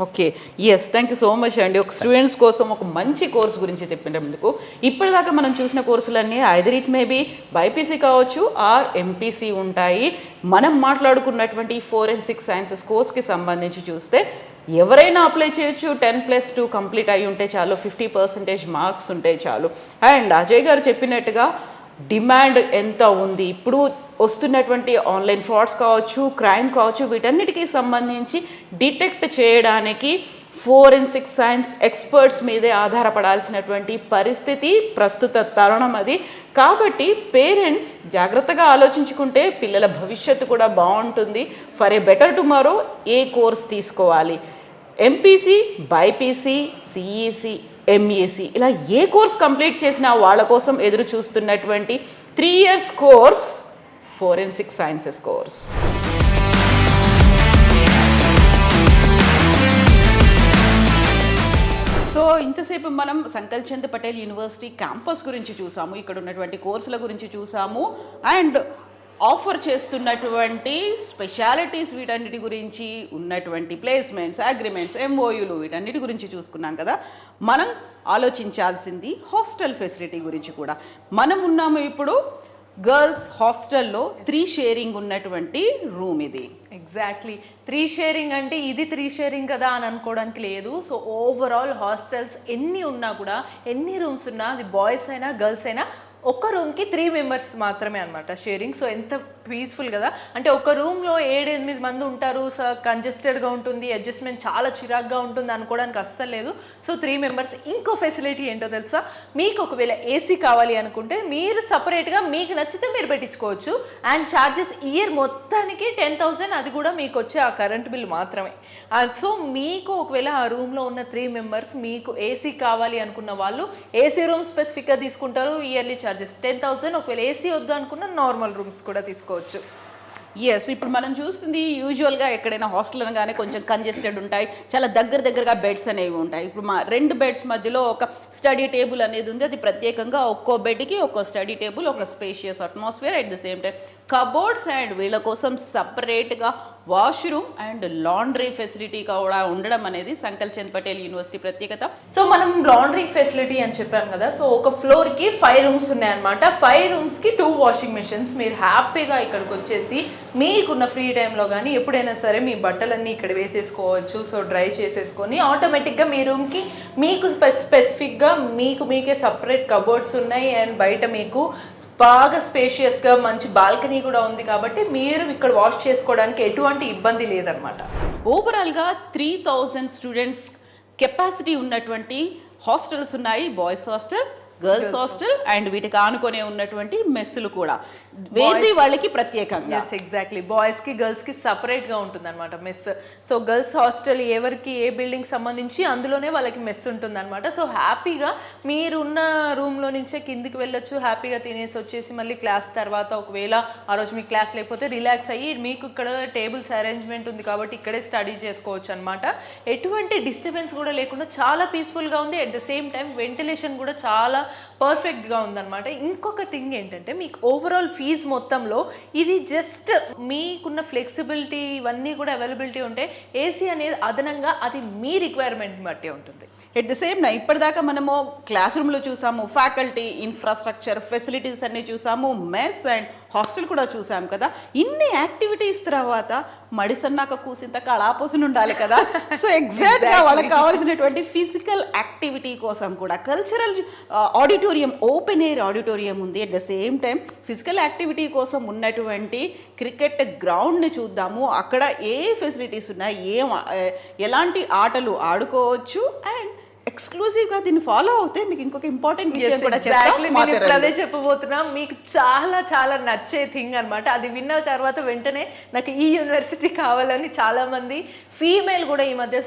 Okay, yes, thank you so much అండి. ఒక స్టూడెంట్స్ కోసం ఒక మంచి కోర్స్ గురించి చెప్పినందుకు. ఇప్పటిదాకా మనం చూసిన కోర్సులన్నీ ఐదర్ ఇట్ మేబీ బైపీసీ కావచ్చు ఆర్ ఎంపీసీ ఉంటాయి. మనం మాట్లాడుకున్నటువంటి ఫోరెన్సిక్ సైన్సెస్ కోర్స్కి సంబంధించి చూస్తే ఎవరైనా అప్లై చేయొచ్చు. 10+2 కంప్లీట్ అయి ఉంటే చాలు, 50% మార్క్స్ ఉంటే చాలు. అండ్ అజయ్ గారు చెప్పినట్టుగా డిమాండ్ ఎంత ఉంది, ఇప్పుడు వస్తున్నటువంటి ఆన్లైన్ ఫ్రాడ్స్ కావచ్చు, క్రైమ్ కావచ్చు, వీటన్నిటికీ సంబంధించి డిటెక్ట్ చేయడానికి ఫోరెన్సిక్ సైన్స్ ఎక్స్పర్ట్స్ మీదే ఆధారపడాల్సినటువంటి పరిస్థితి ప్రస్తుత తరుణం అది. కాబట్టి పేరెంట్స్ జాగ్రత్తగా ఆలోచించుకుంటే పిల్లల భవిష్యత్తు కూడా బాగుంటుంది. For a better tomorrow A course తీసుకోవాలి, ఎంపీసీ, బైపీసీ, సిఈసి, ఎంఈసి, ఇలా ఏ కోర్స్ కంప్లీట్ చేసినా వాళ్ళ కోసం ఎదురు చూస్తున్నటువంటి 3 years course forensic sciences course. So ఇంతసేపు మనం సంకల్చంద్ పటేల్ యూనివర్సిటీ క్యాంపస్ గురించి చూసాము, ఇక్కడ ఉన్నటువంటి కోర్సుల గురించి చూసాము, అండ్ ఆఫర్ చేస్తున్నటువంటి స్పెషాలిటీస్ వీటన్నిటి గురించి, ఉన్నటువంటి ప్లేస్మెంట్స్, అగ్రిమెంట్స్, ఎంఓయూలు వీటన్నిటి గురించి చూసుకున్నాం కదా. మనం ఆలోచించాల్సింది హాస్టల్ ఫెసిలిటీ గురించి కూడా. మనం ఉన్నాము ఇప్పుడు గర్ల్స్ హాస్టల్లో 3 sharing ఉన్నటువంటి రూమ్ ఇది. ఎగ్జాక్ట్లీ 3 sharing అంటే ఇది 3 sharing కదా అని అనుకోవడానికి లేదు. సో ఓవరాల్ హాస్టల్స్ ఎన్ని ఉన్నా కూడా, ఎన్ని రూమ్స్ ఉన్నా, అది బాయ్స్ అయినా గర్ల్స్ అయినా, ఒక రూమ్కి 3 members మాత్రమే అనమాట షేరింగ్. సో ఎంత పీస్ఫుల్ కదా, అంటే ఒక రూమ్లో 7-8 మంది ఉంటారు. సో కంజెస్టెడ్గా ఉంటుంది, అడ్జస్ట్మెంట్ చాలా చిరాగ్గా ఉంటుంది అనుకోవడానికి అస్సలు లేదు. So 3 members. ఇంకో ఫెసిలిటీ ఏంటో తెలుసా, మీకు ఒకవేళ ఏసీ కావాలి అనుకుంటే మీరు సపరేట్గా మీకు నచ్చితే మీరు పెట్టించుకోవచ్చు. అండ్ ఛార్జెస్ ఇయర్ మొత్తానికి 10,000, అది కూడా మీకు వచ్చే ఆ కరెంట్ బిల్ మాత్రమే. సో మీకు ఒకవేళ ఆ రూమ్లో ఉన్న 3 members మీకు ఏసీ కావాలి అనుకున్న వాళ్ళు ఏసీ రూమ్ స్పెసిఫిక్గా తీసుకుంటారు. Yearly charges 10,000. ఒకవేళ ఏసీ వద్దు అనుకున్న నార్మల్ రూమ్స్ కూడా తీసుకోవచ్చు. ఎస్, ఇప్పుడు మనం చూస్తుంది యూజువల్గా ఎక్కడైనా హాస్టల్ అనగానే కొంచెం కంజెస్టెడ్ ఉంటాయి, చాలా దగ్గరగా బెడ్స్ అనేవి ఉంటాయి. ఇప్పుడు మా 2 beds మధ్యలో ఒక స్టడీ టేబుల్ అనేది ఉంది. అది ప్రత్యేకంగా ఒక్కో బెడ్కి ఒక స్టడీ టేబుల్, ఒక spacious atmosphere, at the same time cupboards, and వీళ్ళ కోసం సపరేట్గా వాష్రూమ్ అండ్ లాండ్రీ ఫెసిలిటీ కూడా ఉండడం అనేది సంకల్ చంద్ పటేల్ యూనివర్సిటీ ప్రత్యేకత. సో మనం లాండ్రీ ఫెసిలిటీ అని చెప్పాం కదా, సో ఒక ఫ్లోర్ కి 5 రూమ్స్ ఉన్నాయన్నమాట. 5 రూమ్స్ కి 2 వాషింగ్ మెషిన్స్. మీరు హ్యాపీగా ఇక్కడికి వచ్చేసి మీకున్న ఫ్రీ టైంలో కానీ ఎప్పుడైనా సరే మీ బట్టలన్నీ ఇక్కడ వేసేసుకోవచ్చు. సో డ్రై చేసేసుకొని ఆటోమేటిక్గా మీ రూమ్కి మీకు స్పెసిఫిక్గా మీకే సపరేట్ కబోర్డ్స్ ఉన్నాయి. అండ్ బయట మీకు బాగా స్పేషియస్గా మంచి బాల్కనీ కూడా ఉంది కాబట్టి మీరు ఇక్కడ వాష్ చేసుకోవడానికి ఎటువంటి ఇబ్బంది లేదనమాట. ఓవరాల్గా 3000 స్టూడెంట్స్ కెపాసిటీ ఉన్నటువంటి హాస్టల్స్ ఉన్నాయి. Boys hostel, girls hostel and వీటికి ఆనుకొనే ఉన్నటువంటి మెస్సులు కూడా వేరే వాళ్ళకి ప్రత్యేకంగా. Yes, exactly. బాయ్స్కి గర్ల్స్కి సపరేట్గా ఉంటుంది అనమాట మెస్. సో గర్ల్స్ హాస్టల్ ఎవరికి ఏ బిల్డింగ్ సంబంధించి అందులోనే వాళ్ళకి మెస్ ఉంటుంది అనమాట. సో హ్యాపీగా మీరున్న రూమ్లో నుంచే కిందికి వెళ్ళొచ్చు, హ్యాపీగా తినేసి వచ్చేసి మళ్ళీ క్లాస్ తర్వాత ఒకవేళ ఆ రోజు మీకు క్లాస్ లేకపోతే రిలాక్స్ అయ్యి మీకు ఇక్కడ టేబుల్స్ అరేంజ్మెంట్ ఉంది కాబట్టి ఇక్కడే స్టడీ చేసుకోవచ్చు అనమాట. ఎటువంటి డిస్టర్బెన్స్ కూడా లేకుండా చాలా పీస్ఫుల్గా ఉంది. At the same time ventilation కూడా చాలా పర్ఫెక్ట్గా ఉందన్నమాట. ఇంకొక థింగ్ ఏంటంటే మీకు ఓవరాల్ ఫీజ్ మొత్తంలో ఇది జస్ట్ మీకున్న ఫ్లెక్సిబిలిటీ ఇవన్నీ కూడా అవైలబిలిటీ ఉంటే ఏసీ అనేది అదనంగా అది మీ రిక్వైర్మెంట్ బట్టి ఉంటుంది. ఎట్ ద సేమ్ టైం ఇప్పటిదాకా మనము క్లాస్ రూమ్లో చూసాము, ఫ్యాకల్టీ, ఇన్ఫ్రాస్ట్రక్చర్, ఫెసిలిటీస్ అన్నీ చూసాము, మెస్ అండ్ హాస్టల్ కూడా చూసాం కదా. ఇన్ని యాక్టివిటీస్ తర్వాత మడిసన్నాక కూసింత కళాపోసిన ఉండాలి కదా. సో ఎగ్జాక్ట్గా వాళ్ళకి కావాల్సినటువంటి ఫిజికల్ యాక్టివిటీ కోసం కూడా cultural auditorium, open air auditorium ఉంది. At the same time physical activity కోసం ఉన్నటువంటి క్రికెట్ గ్రౌండ్ని చూద్దాము. అక్కడ ఏ ఫెసిలిటీస్ ఉన్నాయి, ఎలాంటి ఆటలు ఆడుకోవచ్చు అండ్ ఎక్స్క్లూజివ్గా దీన్ని ఫాలో అవుతే మీకు ఇంకొక ఇంపార్టెంట్ విషయం కూడా అదే చెప్పబోతున్నా. మీకు చాలా చాలా నచ్చే థింగ్ అనమాట. అది విన్న తర్వాత వెంటనే నాకు ఈ యూనివర్సిటీ కావాలని చాలామంది ఫీమేల్ కూడా ఈ మధ్య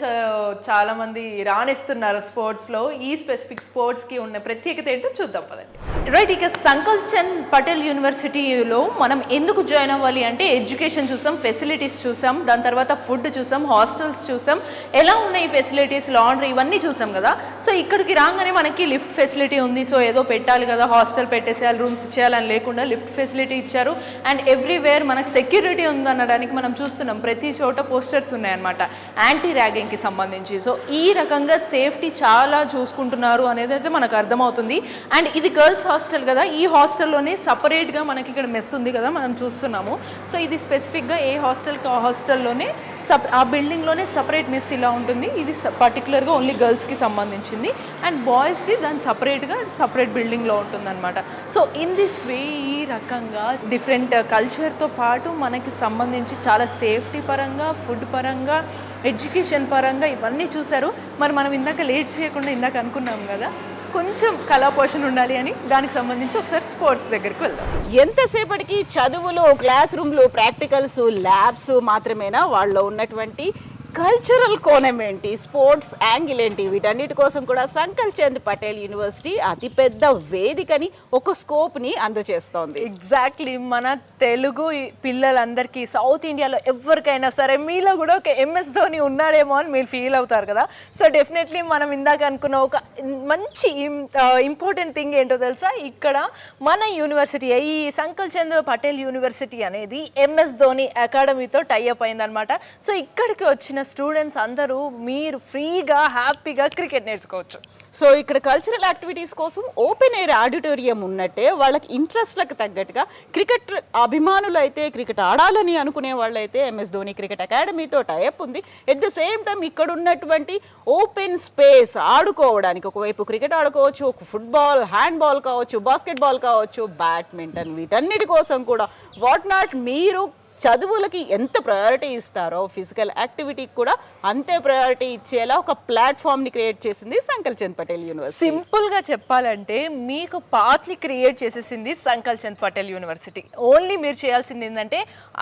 చాలామంది రాణిస్తున్నారు స్పోర్ట్స్లో. ఈ స్పెసిఫిక్ స్పోర్ట్స్కి ఉన్న ప్రత్యేకత ఏంటో చూద్దాం పదండి. రైట్, ఇక సంకల్ చంద్ పటేల్ యూనివర్సిటీలో మనం ఎందుకు జాయిన్ అవ్వాలి అంటే ఎడ్యుకేషన్ చూసాం, ఫెసిలిటీస్ చూసాం, దాని తర్వాత ఫుడ్ చూసాం, హాస్టల్స్ చూసాం, ఎలా ఉన్నాయి ఫెసిలిటీస్, లాండ్రీ ఇవన్నీ చూసాం కదా. సో ఇక్కడికి రాగానే మనకి లిఫ్ట్ ఫెసిలిటీ ఉంది. సో ఏదో పెట్టాలి కదా, హాస్టల్ పెట్టేసేయాలి, రూమ్స్ ఇచ్చేయాలని లేకుండా లిఫ్ట్ ఫెసిలిటీ ఇచ్చారు. అండ్ ఎవ్రీవేర్ మనకు సెక్యూరిటీ ఉందనడానికి మనం చూస్తున్నాం, ప్రతి చోట పోస్టర్స్ ఉన్నాయన్నమాట యాంటీ ర్యాగింగ్కి సంబంధించి. సో ఈ రకంగా సేఫ్టీ చాలా చూసుకుంటున్నారు అనేది అయితే మనకు అర్థమవుతుంది. అండ్ ఇది గర్ల్స్ హాస్టల్ కదా, ఈ హాస్టల్లోనే సపరేట్గా మనకి ఇక్కడ మెస్ ఉంది కదా మనం చూస్తున్నాము. సో ఇది స్పెసిఫిక్గా ఏ హాస్టల్కి ఆ హాస్టల్లోనే ఆ బిల్డింగ్లోనే సపరేట్ మెస్ ఇలా ఉంటుంది. ఇది పర్టికులర్గా ఓన్లీ గర్ల్స్కి సంబంధించింది అండ్ బాయ్స్ది దాని సపరేట్ బిల్డింగ్లో ఉంటుందన్నమాట. సో ఇన్ దిస్ వే ఈ రకంగా డిఫరెంట్ కల్చర్తో పాటు మనకి సంబంధించి చాలా సేఫ్టీ పరంగా, ఫుడ్ పరంగా, ఎడ్యుకేషన్ పరంగా ఇవన్నీ చూశారు. మరి మనం ఇందాక లేట్ చేయకుండా ఇందాక అనుకున్నాం కదా కొంచెం కళాపోషణ ఉండాలి అని, దానికి సంబంధించి ఒకసారి స్పోర్ట్స్ దగ్గరికి వెళ్దాం. ఎంతసేపటికి చదువులు, క్లాస్ రూమ్లు, ప్రాక్టికల్స్, ల్యాబ్స్ మాత్రమేనా? వాళ్ళలో ఉన్నటువంటి కల్చరల్ కోణం ఏంటి, స్పోర్ట్స్ యాంగిల్ ఏంటి, వీటన్నిటి కోసం కూడా సంకల్ చంద్ పటేల్ యూనివర్సిటీ అతిపెద్ద వేదికని, ఒక స్కోప్ని అందజేస్తోంది. ఎగ్జాక్ట్లీ. మన తెలుగు పిల్లలందరికీ, సౌత్ ఇండియాలో ఎవరికైనా సరే మీలో కూడా ఒక MS ధోని ఉన్నారేమో అని మీరు ఫీల్ అవుతారు కదా. సో డెఫినెట్లీ మనం ఇందాక అనుకున్న ఒక మంచి ఇంపార్టెంట్ థింగ్ ఏంటో తెలుసా, ఇక్కడ మన యూనివర్సిటీ ఈ సంకల్ చంద్ పటేల్ యూనివర్సిటీ అనేది MS ధోని అకాడమీతో టైఅప్ అయిందనమాట. సో ఇక్కడికి వచ్చిన స్టూడెంట్స్ అందరూ మీరు ఫ్రీగా హ్యాపీగా క్రికెట్ నేర్చుకోవచ్చు. సో ఇక్కడ కల్చరల్ యాక్టివిటీస్ కోసం ఓపెన్ ఎయిర్ ఆడిటోరియం ఉన్నట్టే వాళ్ళకి ఇంట్రెస్ట్లకు తగ్గట్టుగా క్రికెట్ అభిమానులు అయితే, క్రికెట్ ఆడాలని అనుకునే వాళ్ళైతే MS ధోని క్రికెట్ అకాడమీతో టైఅప్ ఉంది. ఎట్ ద సేమ్ టైం ఇక్కడ ఉన్నటువంటి ఓపెన్ స్పేస్ ఆడుకోవడానికి, ఒకవైపు క్రికెట్ ఆడుకోవచ్చు, ఒక ఫుట్బాల్, హ్యాండ్బాల్ కావచ్చు, బాస్కెట్బాల్ కావచ్చు, బ్యాడ్మింటన్, వీటన్నిటి కోసం కూడా వాట్ నాట్ మీరు చదువులకి ఎంత ప్రయారిటీ ఇస్తారో ఫిజికల్ యాక్టివిటీకి కూడా అంతే ప్రయారిటీ ఇచ్చేలా ఒక ప్లాట్ఫామ్ని క్రియేట్ చేసింది సంకల్ చంద్ పటేల్ యూనివర్సిటీ. సింపుల్గా చెప్పాలంటే మీకు పాత్ని క్రియేట్ చేసేసింది సంకల్ చంద్ పటేల్ యూనివర్సిటీ. ఓన్లీ మీరు చేయాల్సింది ఏంటంటే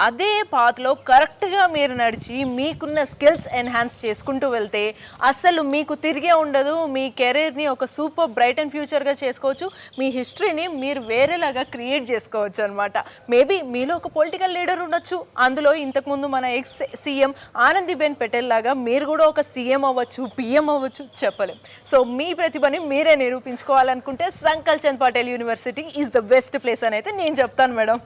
అదే పాత్లో కరెక్ట్గా మీరు నడిచి మీకున్న స్కిల్స్ ఎన్హాన్స్ చేసుకుంటూ వెళ్తే అసలు మీకు తిరిగే ఉండదు. మీ కెరీర్ని ఒక సూపర్ బ్రైట్ అండ్ ఫ్యూచర్గా చేసుకోవచ్చు. మీ హిస్టరీని మీరు వేరేలాగా క్రియేట్ చేసుకోవచ్చు అనమాట. మేబీ మీలో ఒక పొలిటికల్ లీడర్ ఉండొచ్చు, అందులో ఇంతకుముందు మన ఎక్స్ సీఎం ఆనందీబెన్ పటేల్ లాగా మీరు కూడా ఒక సీఎం అవ్వచ్చు, పిఎం అవ్వచ్చు, చెప్పలేం. సో మీ ప్రతిభని మీరే నిరూపించుకోవాలనుకుంటే Sankalchand Patel university is the best place అని అయితే నేను చెప్తాను మేడం.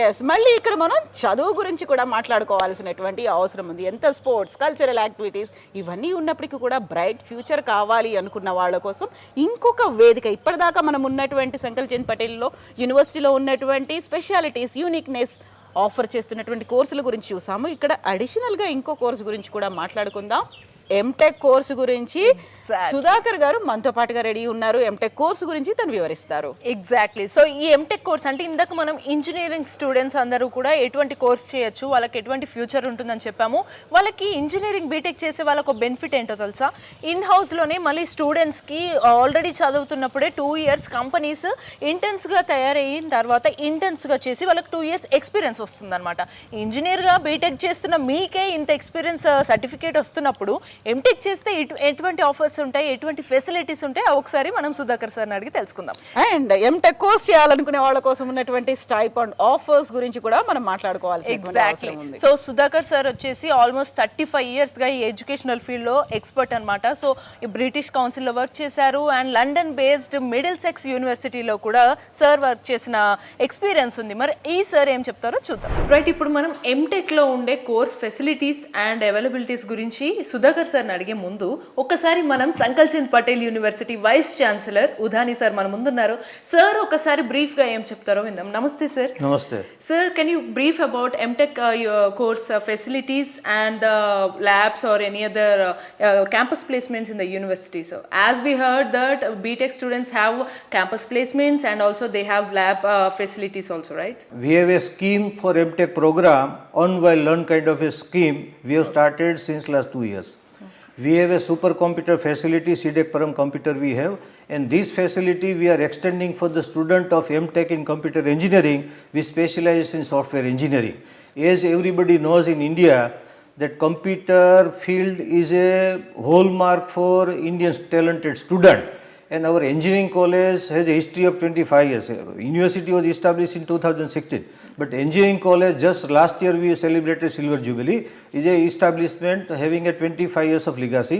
ఎస్, మళ్ళీ ఇక్కడ మనం చదువు గురించి కూడా మాట్లాడుకోవాల్సినటువంటి అవసరం ఉంది. ఎంత స్పోర్ట్స్, కల్చరల్ యాక్టివిటీస్ ఇవన్నీ ఉన్నప్పటికీ కూడా బ్రైట్ ఫ్యూచర్ కావాలి అనుకున్న వాళ్ళ కోసం ఇంకొక వేదిక. ఇప్పటిదాకా మనం ఉన్నటువంటి సంకల్ చంద్ పటేల్లో యూనివర్సిటీలో ఉన్నటువంటి స్పెషాలిటీస్, యూనిక్నెస్ ఆఫర్ చేస్తున్నటువంటి కోర్సుల గురించి చూసాము. ఇక్కడ అడిషనల్గా ఇంకో కోర్సు గురించి కూడా మాట్లాడుకుందాం. ఎంటెక్ కోర్సు గురించి సుధాకర్ గారు మనతో పాటుగా రెడీ ఉన్నారు. ఎంటెక్ కోర్సు గురించి తను వివరిస్తారు. ఎగ్జాక్ట్లీ. సో ఈ ఎంటెక్ కోర్స్ అంటే ఇందాక మనం ఇంజనీరింగ్ స్టూడెంట్స్ అందరూ కూడా ఎటువంటి కోర్స్ చేయొచ్చు, వాళ్ళకి ఎటువంటి ఫ్యూచర్ ఉంటుందని చెప్పాము. వాళ్ళకి ఇంజనీరింగ్ బీటెక్ చేసే వాళ్ళకు బెనిఫిట్ ఏంటో తెలుసా? ఇన్ హౌస్లోనే మళ్ళీ స్టూడెంట్స్కి ఆల్రెడీ చదువుతున్నప్పుడే 2 years కంపెనీస్ ఇంటెన్స్గా తయారయిన తర్వాత ఇంటెన్స్గా చేసి వాళ్ళకి 2 years ఎక్స్పీరియన్స్ వస్తుందన్నమాట. ఇంజనీర్గా బీటెక్ చేస్తున్న మీకే ఇంత ఎక్స్పీరియన్స్ సర్టిఫికేట్ వస్తున్నప్పుడు ఎంటెక్ చేస్తే ఎటువంటి ఆఫర్స్ ఉంటాయి, ఎటువంటి ఫెసిలిటీస్ ఉంటాయి, ఒకసారి మనం సుధాకర్ సార్ని అడిగి తెలుసుకుందాం. అండ్ ఎంటెక్ కోర్స్ చేయాలనుకునే వాళ్ళ కోసం ఉన్నటువంటి స్టైపెండ్ ఆఫర్స్ గురించి కూడా మనం మాట్లాడుకోవాల్సి ఎగ్జాక్ట్లీ. సో సుధాకర్ సార్ వచ్చేసి ఆల్మోస్ట్ 35 yearsగా ఈ ఎడ్యుకేషనల్ ఫీల్డ్లో ఎక్స్పర్ట్ అనమాట. సో ఈ బ్రిటిష్ కౌన్సిల్లో వర్క్ చేశారు and London based middle sex యూనివర్సిటీలో కూడా సార్ వర్క్ చేసిన ఎక్స్పీరియన్స్ ఉంది. మరి ఈ సార్ ఏం చెప్తారో చూద్దాం. రైట్, ఇప్పుడు మనం ఎంటెక్లో ఉండే కోర్స్ ఫెసిలిటీస్ అండ్ అవైలబిలిటీస్ గురించి సుధాకర్ సార్ని అడిగే ముందు ఒకసారి మనం Sankalchand Patel university vice chancellor Udani sir మన ముందున్నారు. సార్ ఒకసారి బ్రీఫ్ గా ఏం చెప్తారో విందాం. నమస్తే సార్. నమస్తే sir, can you brief about MTech course facilities and labs or any other campus placements in the university? So as we heard that BTech students have campus placements and also they have lab facilities also, right? we have a scheme for MTech program, on while learn kind of a scheme we have started since last 2 years. We have a supercomputer facility, CDEC Param computer we have, and this facility we are extending for the student of MTech in computer engineering. We specialize in software engineering. As everybody knows in India, that computer field is a hallmark for Indian talented student, and our engineering college has a history of 25 years. University was established in 2016, but engineering college just last year we celebrated silver jubilee. Is a establishment having a 25 years of legacy.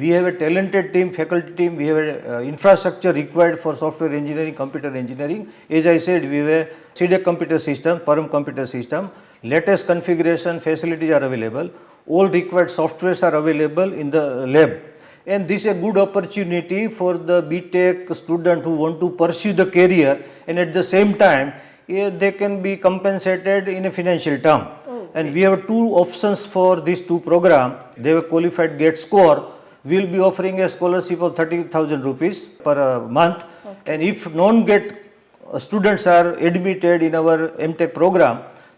We have a talented team, faculty team. We have a infrastructure required for software engineering, computer engineering. As I said, we have a CDEC computer system, Param computer system. Latest configuration facilities are available. All required softwares are available in the lab. And this is a good opportunity for the BTech student who want to pursue the career, and at the same time they can be compensated in a financial term. And we have 2 options for these 2 programs. They have a qualified GATE score. We will be offering a scholarship of 30,000 rupees per month. And if non-GATE students are admitted in our MTech program,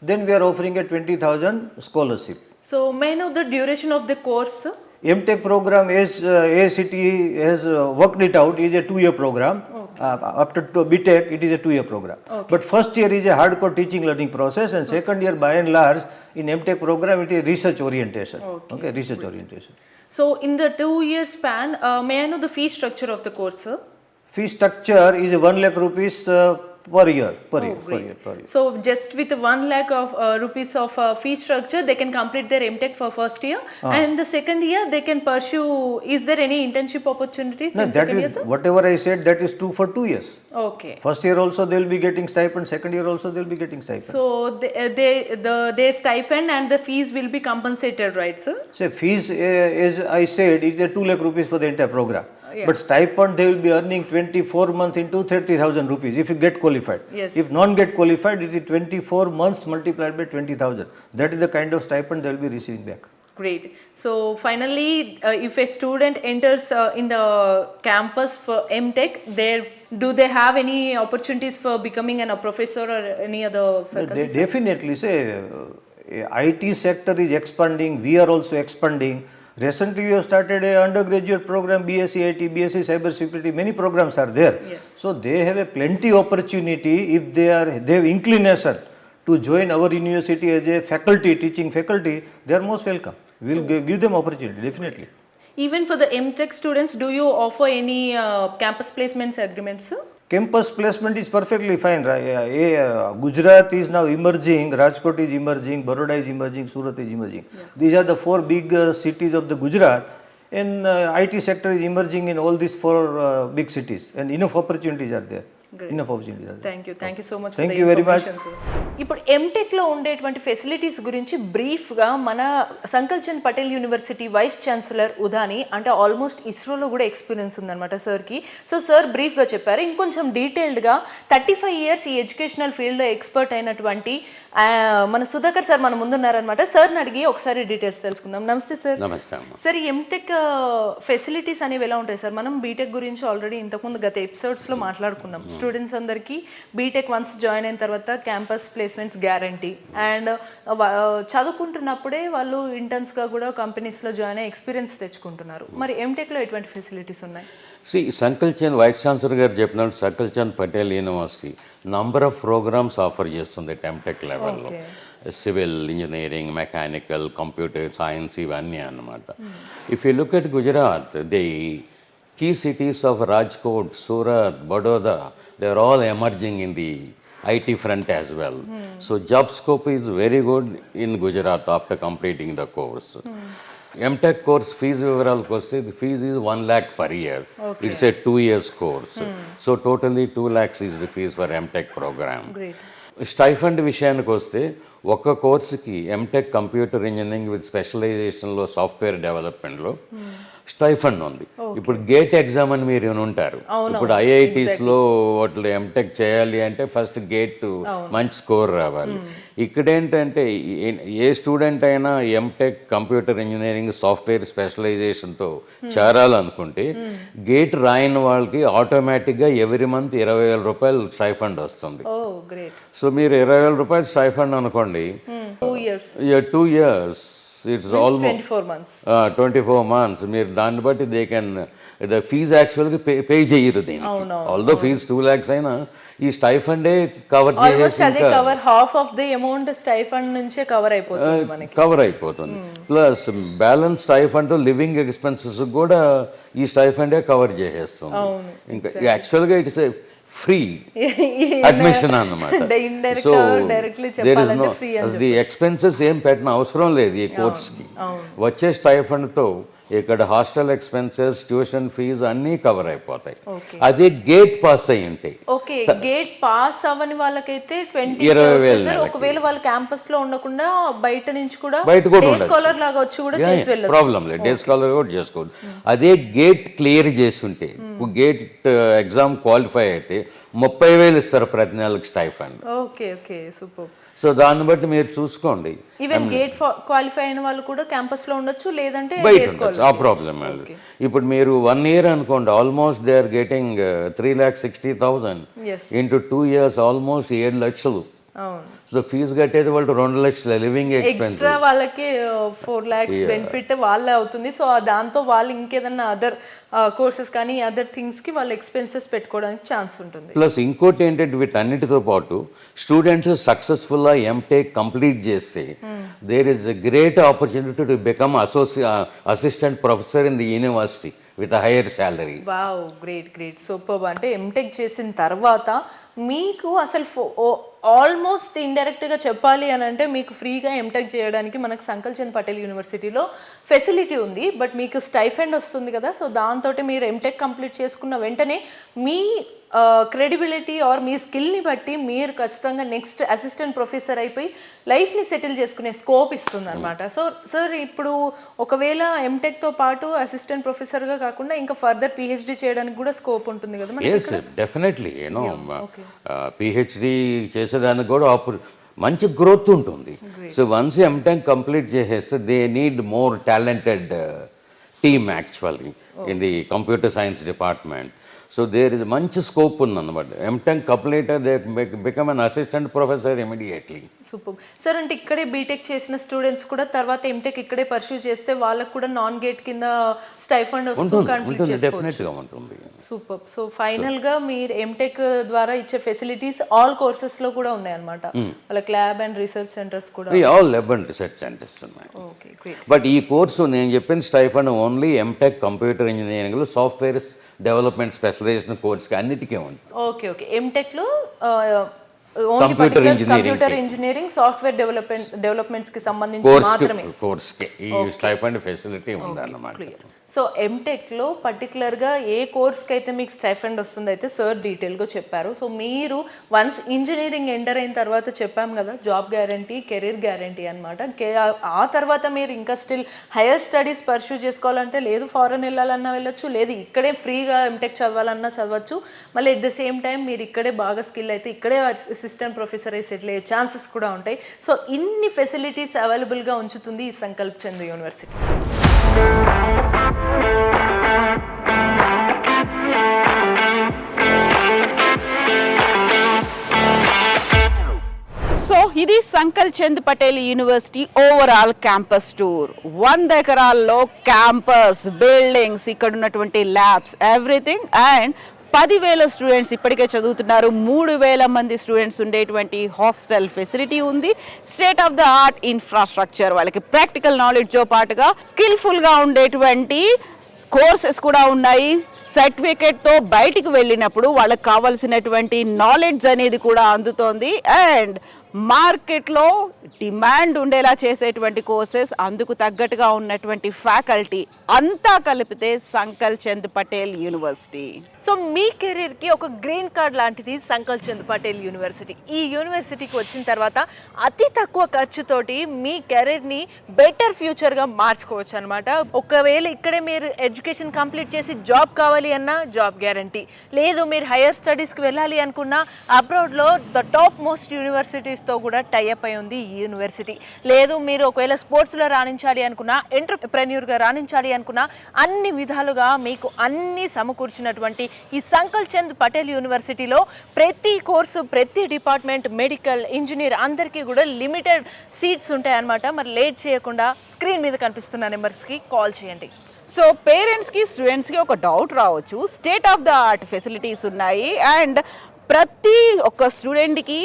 then we are offering a 20,000 scholarship. So may I know the duration of the course? MTech program, as AICT has worked it out, is a 2-year program. After BTech, it is a 2-year program. But first year is a hardcore teaching learning process, and second year by and large in MTech program it is research orientation. Okay, research orientation. So in the 2-year span, may I know the fee structure of the course, sir? Fee structure is 1 lakh rupees per year. Per year. So just with 1 lakh of rupees of fee structure, they can complete their MTech for first year, and in the second year they can pursue. Is there any internship opportunities No, in that second year, is sir? whatever I said. That is true for 2 years. Okay. First year also they will be getting stipend. Second year also they will be getting stipend. So their stipend and the fees will be compensated, right, sir? So fees, as I said, is a 2 lakh rupees for the entire program. Yeah. But stipend they will be earning 24 months into 30,000 rupees if you get qualified. Yes. If non get qualified, it is 24 months multiplied by 20,000. That is the kind of stipend they will be receiving back. Great. So finally, if a student enters in the campus for MTech, do they have any opportunities for becoming a professor or any other faculty? They definitely say IT sector is expanding. We are also expanding. Recently, we have started a undergraduate program, BSc IT, BSc Cyber Security. Many programs are there. Yes. So they have a plenty opportunity if they have inclination to join our university as a faculty, teaching faculty. They are most welcome. We will give them opportunity definitely. Even for the MTech students, do you offer any campus placements agreements, sir? Campus placement is perfectly fine. Gujarat is now emerging, Rajkot is emerging, Baroda is emerging, Surat is emerging. Yeah. These are the 4 big cities of the Gujarat, and IT sector is emerging in all these 4 big cities, and enough opportunities are there. enough opportunity. Thank you so much. Thank you very much. ఇప్పుడు MTech లో ఉండేటువంటి facilities గురించి brief గా మన Sankalchand Patel university vice chancellor Udani అంటే almost ఇస్రోలో కూడా experience ఉందన్నమాట సార్కి. సో సార్ బ్రీఫ్ గా చెప్పారు. ఇంకొంచెం డీటెయిల్డ్ గా 35 years ఈ ఎడ్యుకేషనల్ ఫీల్డ్ లో ఎక్స్పర్ట్ అయినటువంటి మన సుధాకర్ సార్ మన ముందున్నారనమాట. సార్ని అడిగి ఒకసారి డీటెయిల్స్ తెలుసుకుందాం. నమస్తే సార్. నమస్తే అమ్మ. సార్ ఈ ఎంటెక్ ఫెసిలిటీస్ అనేవి ఎలా ఉంటాయి సార్? మనం బీటెక్ గురించి ఆల్రెడీ ఇంతకుముందు గత ఎపిసోడ్స్లో మాట్లాడుకున్నాం. స్టూడెంట్స్ అందరికీ బీటెక్ వన్స్ జాయిన్ అయిన తర్వాత క్యాంపస్ ప్లేస్మెంట్స్ గ్యారంటీ అండ్ చదువుకుంటున్నప్పుడే వాళ్ళు ఇంటర్న్స్గా కూడా కంపెనీస్లో జాయిన్ అయ్యి ఎక్స్పీరియన్స్ తెచ్చుకుంటున్నారు. మరి ఎంటెక్లో ఎటువంటి ఫెసిలిటీస్ ఉన్నాయి? సంకల్ చంద్ వైస్ ఛాన్సలర్ గారు చెప్పినట్టు Sankalchand Patel university number of programmes offer చేస్తుంది ఎంటెక్ లెవెల్లో. Civil engineering, mechanical, computer science ఇవన్నీ అన్నమాట. If you look at Gujarat, the key cities of Rajkot, Surat, Badoda, they are all emerging in the IT front as well. So job scope is very good in Gujarat after completing the course. MTech course fees vivaralku vaste, the fees is 1 lakh per year. It's a 2 years course. So totally 2 lakhs is the fees for MTech program. Great. Stipend విషయానికి వస్తే ఒక్క కోర్సుకి MTech computer engineering with స్పెషలైజేషన్లో software డెవలప్మెంట్లో stipend ఉంది. ఇప్పుడు gate exam అని మీరు ఉంటారు. ఇప్పుడు ఐఐటీస్లో వాటిలో ఎంటెక్ చేయాలి అంటే ఫస్ట్ గేట్ మంచి స్కోర్ రావాలి. ఇక్కడేంటంటే ఏ స్టూడెంట్ అయినా ఎంటెక్ కంప్యూటర్ ఇంజనీరింగ్ సాఫ్ట్వేర్ స్పెషలైజేషన్తో చేరాలనుకుంటే గేట్ రాయని వాళ్ళకి ఆటోమేటిక్గా ఎవ్రీ మంత్ 20,000 రూపాయలు స్టైఫండ్ వస్తుంది. సో మీరు 20,000 రూపాయలు స్టైఫండ్ అనుకోండి, 2 years it's almost 24 months. మీరు దాన్ని బట్టి దే కెన్ ద ఫీజ్ యాక్చువల్గా పే చేయరు దీనికి. ఆల్దో ఫీజ్ 2 lakhs అయినా ఈ స్టైఫండే కవర్ కవర్ అయిపోతుంది. Plus balance stipend living expenses కూడా ఈ స్టైఫండే కవర్ చేసేస్తుంది. ఇంకా యాక్చువల్గా ఇట్స్ ఫ్రీ అడ్మిషన్ అన్నమాట. So there is no the expenses ఏం పెట్టిన అవసరం లేదు ఈ కోర్స్కి. వచ్చే స్టైఫండ్తో ఇక్కడ హాస్టల్ ఎక్స్పెన్సెస్, ట్యూషన్ ఫీజ్ అన్నీ కవర్ అయిపోతాయి. అదే గేట్ పాస్ అయ్యి ఉంటాయి. ఓకే, గేట్ పాస్ అవ్వని వాళ్ళకైతే 20,000. ఒకవేళ వాళ్ళు క్యాంపస్ లో ఉండకుండా బయట నుంచి కూడా స్కాలర్ లాగా వచ్చి కూడా చేసి వెళ్ళొచ్చు. ప్రాబ్లం లేదు, డే స్కాలర్ కూడా చేసుకోవచ్చు. అదే గేట్ క్లియర్ చేస్తుంటే, గేట్ ఎగ్జామ్ క్వాలిఫై అయితే 30,000 ఇస్తారు ప్రతి నెలకు stipend. Okay okay, super. So దాన్ని బట్టి మీరు చూసుకోండి. ఈవెన్ గేట్ క్వాలిఫై అయిన వాళ్ళు కూడా క్యాంపస్ లో ఉండొచ్చు, లేదంటే బయట ఉండొచ్చు. ఆ ప్రాబ్లం లేదు. ఇప్పుడు మీరు 1 year అనుకోండి, almost they are getting 3,60,000 into 2 years almost 7 లక్షలు. సో ఫీజు కట్టేది వాళ్ళు 2 లక్షల లివింగ్ ఎక్స్పెన్స్. ఎక్స్ట్రా వాళ్ళకి 4 lakhs బెనిఫిట్ వాళ్ళే అవుతుంది. సో దాంతో వాళ్ళు ఇంకేదన్నా అదర్ కోర్సెస్ కానీ అదర్ థింగ్స్ కి వాళ్ళు ఎక్స్పెన్సెస్ పెట్టుకోవడానికి ఛాన్స్ ఉంటుంది. ప్లస్ ఇంకోటి ఏంటంటే వీటన్నిటితో పాటు స్టూడెంట్స్ సక్సెస్ఫుల్గా ఎంటెక్ కంప్లీట్ చేస్తే there is a great opportunity to become assistant professor in the university with higher salary. Wow, great great, super. అంటే ఎంటెక్ చేసిన తర్వాత మీకు అసలు ఆల్మోస్ట్ ఇండైరెక్ట్గా చెప్పాలి అని అంటే మీకు ఫ్రీగా ఎంటెక్ చేయడానికి మనకు సంకల్ చంద్ పటేల్ యూనివర్సిటీలో ఫెసిలిటీ ఉంది. బట్ మీకు స్టైఫండ్ వస్తుంది కదా, సో దాంతో మీరు ఎంటెక్ కంప్లీట్ చేసుకున్న వెంటనే మీ క్రెడిబిలిటీ ఆర్ మీ స్కిల్ని బట్టి మీరు ఖచ్చితంగా నెక్స్ట్ అసిస్టెంట్ ప్రొఫెసర్ అయిపోయి లైఫ్ని సెటిల్ చేసుకునే స్కోప్ ఇస్తుంది అనమాట. సో సార్, ఇప్పుడు ఒకవేళ ఎంటెక్తో పాటు అసిస్టెంట్ ప్రొఫెసర్గా కాకుండా ఇంకా ఫర్దర్ పిహెచ్డి చేయడానికి కూడా స్కోప్ ఉంటుంది కదా? Yes, definitely. యూనో పిహెచ్డి చేసేదానికి కూడా మంచి గ్రోత్ ఉంటుంది. సో వన్స్ ఎంటెక్ కంప్లీట్ చేసేస్తే they need more talented team actually in the computer science department. So there is మంచి స్కోప్ ఉందన్నమాట. MTech complete they become an assistant professor immediately. Super sir. అంటే ఇక్కడే BTech చేసిన students కూడా తర్వాత MTech ఇక్కడే pursue చేస్తే వాళ్ళకు కూడా నాన్ గేట్ కింద స్టైఫండ్ ఉంటుంది, డెఫినెట్గా ఉంటుంది. సూపర్. సో ఫైనల్ గా మీరు ఎంటెక్ ద్వారా ఇచ్చే ఫెసిలిటీస్ ఆల్ కోర్సెస్ లో కూడా ఉన్నాయి అన్నమాట. వాళ్ళకి ల్యాబ్ అండ్ రీసెర్చ్ సెంటర్స్ కూడా, all lab and research centres ఉన్నాయి. Okay, great. బట్ ఈ కోర్సు నేను చెప్పిన స్టైఫండ్ ఓన్లీ ఎంటెక్ కంప్యూటర్ ఇంజనీరింగ్లో సాఫ్ట్వేర్ డెవలప్మెంట్ స్పెషలైజేషన్ కోర్స్కి అన్నిటికీ ఉంది. ఓకే ఓకే, ఎంటెక్ లో కంప్యూటర్ ఇంజనీరింగ్ సాఫ్ట్వేర్ డెవలప్మెంట్స్ కి సంబంధించి మాత్రమే కోర్స్కి ఈ స్టైఫండ్ ఫెసిలిటీ ఉందన్నమాట. సో ఎంటెక్లో పర్టికులర్గా ఏ కోర్స్కి అయితే మీకు స్టైఫండ్ వస్తుంది అయితే సార్ డీటెయిల్గా చెప్పారు. సో మీరు వన్స్ ఇంజనీరింగ్ ఎంటర్ అయిన తర్వాత చెప్పాం కదా జాబ్ గ్యారంటీ, కెరీర్ గ్యారంటీ అనమాట. ఆ తర్వాత మీరు ఇంకా స్టిల్ హైయర్ స్టడీస్ పర్సూ చేసుకోవాలంటే లేదు ఫారెన్ వెళ్ళాలన్నా వెళ్ళొచ్చు, లేదు ఇక్కడే ఫ్రీగా ఎంటెక్ చదవాలన్నా చదవచ్చు. మళ్ళీ ఎట్ ద సేమ్ టైం మీరు ఇక్కడే బాగా స్కిల్ అయితే ఇక్కడే అసిస్టెంట్ ప్రొఫెసర్ అయి సెటిల్ అయ్యే ఛాన్సెస్ కూడా ఉంటాయి. సో ఇన్ని ఫెసిలిటీస్ అవైలబుల్గా ఉంచుతుంది ఈ సంకల్ప్ చంద్ యూనివర్సిటీ. సో ఇది Sankalchand Patel university overall campus tour. 100 ఎకరాల్లో క్యాంపస్, బిల్డింగ్స్, ఇక్కడ ఉన్నటువంటి ల్యాబ్స్, ఎవ్రీథింగ్. అండ్ 10,000 స్టూడెంట్స్ ఇప్పటికే చదువుతున్నారు. 3,000 మంది స్టూడెంట్స్ ఉండేటువంటి హాస్టల్ ఫెసిలిటీ ఉంది. State of the art infrastructure, వాళ్ళకి ప్రాక్టికల్ నాలెడ్జ్తో పాటుగా స్కిల్ఫుల్గా ఉండేటువంటి కోర్సెస్ కూడా ఉన్నాయి. సర్టిఫికేట్తో బయటికి వెళ్ళినప్పుడు వాళ్ళకి కావాల్సినటువంటి నాలెడ్జ్ అనేది కూడా అందుతోంది. అండ్ మార్కెట్లో డిమాండ్ ఉండేలా చేసేటువంటి కోర్సెస్, అందుకు తగ్గట్టుగా ఉన్నటువంటి ఫ్యాకల్టీ, అంతా కలిపితే సంకల్ చంద్ పటేల్ యూనివర్సిటీ. సో మీ కెరీర్కి ఒక గ్రీన్ కార్డ్ లాంటిది సంకల్ చంద్ పటేల్ యూనివర్సిటీ. ఈ యూనివర్సిటీకి వచ్చిన తర్వాత అతి తక్కువ ఖర్చుతోటి మీ కెరీర్ని బెటర్ ఫ్యూచర్గా మార్చుకోవచ్చు అనమాట. ఒకవేళ ఇక్కడే మీరు ఎడ్యుకేషన్ కంప్లీట్ చేసి జాబ్ కావాలి అన్నా జాబ్ గ్యారంటీ, లేదు మీరు హైయర్ స్టడీస్కి వెళ్ళాలి అనుకున్నా అబ్రాడ్లో ద టాప్ మోస్ట్ యూనివర్సిటీస్తో కూడా టైఅప్ అయి ఉంది ఈ యూనివర్సిటీ. లేదు మీరు ఒకవేళ స్పోర్ట్స్లో రాణించాలి అనుకున్నా, ఎంటర్ప్రెన్యూర్గా రాణించాలి అనుకున్నా, అన్ని విధాలుగా మీకు అన్ని సమకూర్చినటువంటి ఈ సంకల్ చంద్ పటేల్ యూనివర్సిటీలో ప్రతి కోర్సు, ప్రతి డిపార్ట్మెంట్, మెడికల్, ఇంజనీర్ అందరికీ కూడా లిమిటెడ్ సీట్స్ ఉంటాయి అన్నమాట. మరి లేట్ చేయకుండా స్క్రీన్ మీద కనిపిస్తున్న నెంబర్స్కి కాల్ చేయండి. సో పేరెంట్స్కి, స్టూడెంట్స్కి ఒక డౌట్ రావచ్చు. State of the art facilities ఉన్నాయి. అండ్ ప్రతి ఒక్క స్టూడెంట్కి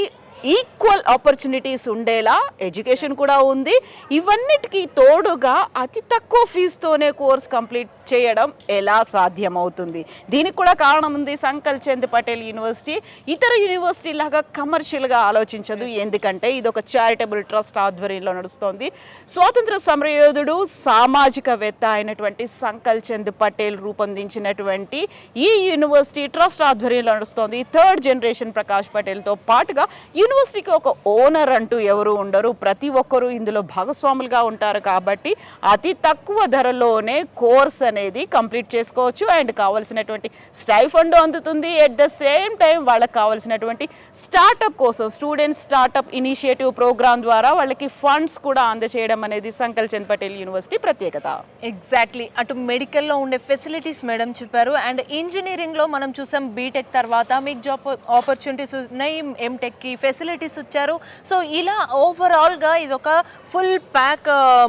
ఈక్వల్ ఆపర్చునిటీస్ ఉండేలా ఎడ్యుకేషన్ కూడా ఉంది. ఇవన్నిటికీ తోడుగా అతి తక్కువ ఫీజుతోనే కోర్స్ కంప్లీట్ చేయడం ఎలా సాధ్యమవుతుంది? దీనికి కూడా కారణం ఉంది సంకల్ చంద్ పటేల్ యూనివర్సిటీ. ఇతర యూనివర్సిటీ లాగా కమర్షియల్గా ఆలోచించదు. ఎందుకంటే ఇది ఒక చారిటబుల్ ట్రస్ట్ ఆధ్వర్యంలో నడుస్తోంది. స్వాతంత్ర సమరయోధుడు, సామాజికవేత్త అయినటువంటి సంకల్ చంద్ పటేల్ రూపొందించినటువంటి ఈ యూనివర్సిటీ ట్రస్ట్ ఆధ్వర్యంలో నడుస్తోంది. 3rd జనరేషన్ ప్రకాష్ పటేల్తో పాటుగా యూనివర్సిటీకి ఒక ఓనర్ అంటూ ఎవరు ఉండరు. ప్రతి ఒక్కరూ ఇందులో భాగస్వాములుగా ఉంటారు. కాబట్టి అతి తక్కువ ధరలోనే కోర్స్ అనేది కంప్లీట్ చేసుకోవచ్చు. అండ్ కావాల్సినటువంటి స్టైఫండ్ అందుతుంది. ఎట్ ద సేమ్ టైం వాళ్ళకి కావాల్సినటువంటి స్టార్టప్ కోసం స్టూడెంట్ స్టార్టప్ ఇనిషియేటివ్ ప్రోగ్రామ్ ద్వారా వాళ్ళకి ఫండ్స్ కూడా అందచేయడం అనేది సంకల్ చంద్ పటేల్ యూనివర్సిటీ ప్రత్యేకత. ఎగ్జాక్ట్లీ. అటు మెడికల్లో ఉండే ఫెసిలిటీస్ మేడం చెప్పారు. అండ్ ఇంజనీరింగ్లో మనం చూసాం బీటెక్ తర్వాత మీకు జాబ్ ఆపర్చునిటీస్ ఉన్నాయి, ఎంటెక్కి ఫెసిలిటీస్ ఇచ్చారు. సో ఇలా ఓవరాల్గా ఇది ఒక ఫుల్ ప్యాక్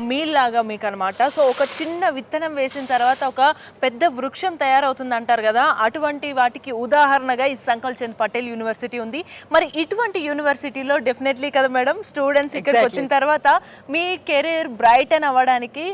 మీల్ లాగా మీకు అనమాట. సో ఒక చిన్న విత్తనం వేసిన తర్వాత ఒక పెద్ద వృక్షం తయారవుతుంది అంటారు కదా, అటువంటి వాటికి ఉదాహరణగా ఈ సంకల్ చంద్ పటేల్ యూనివర్సిటీ ఉంది. మరి ఇటువంటి యూనివర్సిటీలో డెఫినెట్లీ కదా మేడం స్టూడెంట్స్ ఇక్కడికి వచ్చిన తర్వాత మీ కెరీర్ బ్రైటన్ అవ్వడానికి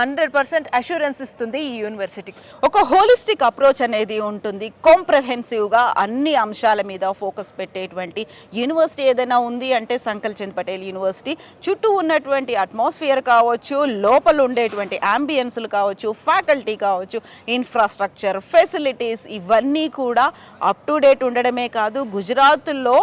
100% అష్యూరెన్స్ ఇస్తుంది ఈ యూనివర్సిటీ. ఒక హోలిస్టిక్ అప్రోచ్ అనేది ఉంటుంది. కాంప్రహెన్సివ్గా అన్ని అంశాల మీద ఫోకస్ పెట్టేటువంటి యూనివర్సిటీ ఏదైనా ఉంది అంటే సంకల్ చంద్ పటేల్ యూనివర్సిటీ. చుట్టూ ఉన్నటువంటి అట్మాస్ఫియర్ కావచ్చు, లోపల ఉండేటువంటి అంబియన్స్లు కావచ్చు, ఫ్యాకల్టీ కావచ్చు, ఇన్ఫ్రాస్ట్రక్చర్, ఫెసిలిటీస్, ఇవన్నీ కూడా అప్ టు డేట్ ఉండడమే కాదు, గుజరాత్లో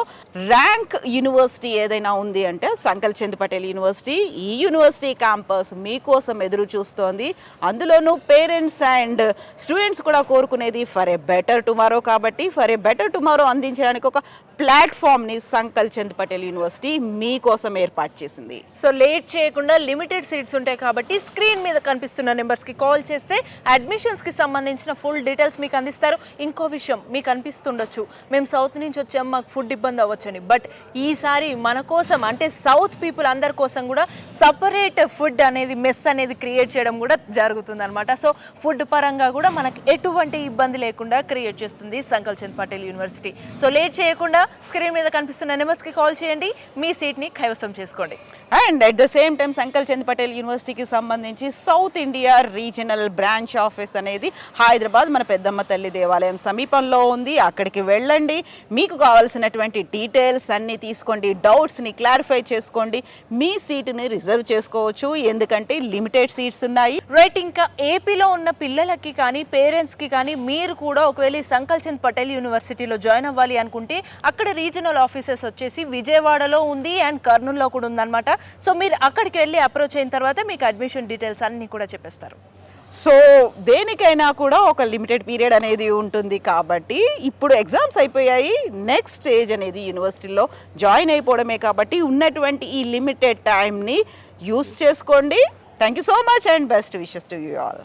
ర్యాంక్ యూనివర్సిటీ ఏదైనా ఉంది అంటే సంకల్ చంద్ పటేల్ యూనివర్సిటీ. ఈ యూనివర్సిటీ క్యాంపస్ మీకోసం ఎదురు చూస్తోంది. అందులోనూ పేరెంట్స్ అండ్ స్టూడెంట్స్ కూడా కోరుకునేది ఫర్ ఏ బెటర్ టుమారో. కాబట్టి ఫర్ ఏ బెటర్ టుమారో అందించడానికి ఒక ప్లాట్ఫామ్ని సంకల్ చంద్ పటేల్ యూనివర్సిటీ మీకోసం ఏర్పాటు చేసింది. సో లేట్ చేయకుండా లిమిటెడ్ సీట్స్ ఉంటాయి కాబట్టి స్క్రీన్ మీద కనిపిస్తున్న నెంబర్స్కి కాల్ చేస్తే అడ్మిషన్స్కి సంబంధించిన ఫుల్ డీటెయిల్స్ మీకు అందిస్తారు. ఇంకో విషయం మీకు అనిపిస్తుండొచ్చు, మేము సౌత్ నుంచి వచ్చాం, మాకు ఫుడ్ ఇబ్బంది అవ్వచ్చని. బట్ ఈసారి మన కోసం అంటే సౌత్ పీపుల్ అందరి కోసం కూడా సపరేట్ ఫుడ్ అనేది, మెస్ అనేది క్రియేట్ చేయడం కూడా జరుగుతుంది అనమాట. సో ఫుడ్ పరంగా కూడా మనకు ఎటువంటి ఇబ్బంది లేకుండా క్రియేట్ చేస్తుంది Sankalchand Patel university. So late చేయకుండా స్క్రీన్ మీద కనిపిస్తున్న నెంబర్స్కి కాల్ చేయండి, మీ సీట్ని కైవసం చేసుకోండి. And at the same time Sankalchand Patel యూనివర్సిటీకి సంబంధించి south India regional branch office అనేది హైదరాబాద్ మన పెద్దమ్మ తల్లి దేవాలయం సమీపంలో ఉంది. అక్కడికి వెళ్ళండి, మీకు కావాల్సినటువంటి డీటెయిల్స్ అన్నీ తీసుకోండి, డౌట్స్ని క్లారిఫై చేసుకోండి, మీ సీటుని రిజర్వ్ చేసుకోవచ్చు, ఎందుకంటే లిమిటెడ్ సీట్స్ ఉన్నాయి. రైట్, ఇంకా ఏపీలో ఉన్న పిల్లలకి కానీ పేరెంట్స్కి కానీ మీరు కూడా ఒకవేళ సంకల్ చంద్ పటేల్ యూనివర్సిటీలో జాయిన్ అవ్వాలి అనుకుంటే అక్కడ రీజనల్ ఆఫీసెస్ వచ్చేసి విజయవాడలో ఉంది అండ్ కర్నూలులో కూడా ఉందన్నమాట. సో మీరు అక్కడికి వెళ్ళి అప్రోచ్ అయిన తర్వాత మీకు అడ్మిషన్ డీటెయిల్స్ అన్నీ కూడా చెప్పేస్తారు. సో దేనికైనా కూడా ఒక లిమిటెడ్ పీరియడ్ అనేది ఉంటుంది కాబట్టి ఇప్పుడు ఎగ్జామ్స్ అయిపోయాయి, నెక్స్ట్ స్టేజ్ అనేది యూనివర్సిటీలో జాయిన్ అయిపోవడమే కాబట్టి ఉన్నటువంటి ఈ లిమిటెడ్ టైంని యూస్ చేసుకోండి. Thank you so much and best wishes to you all.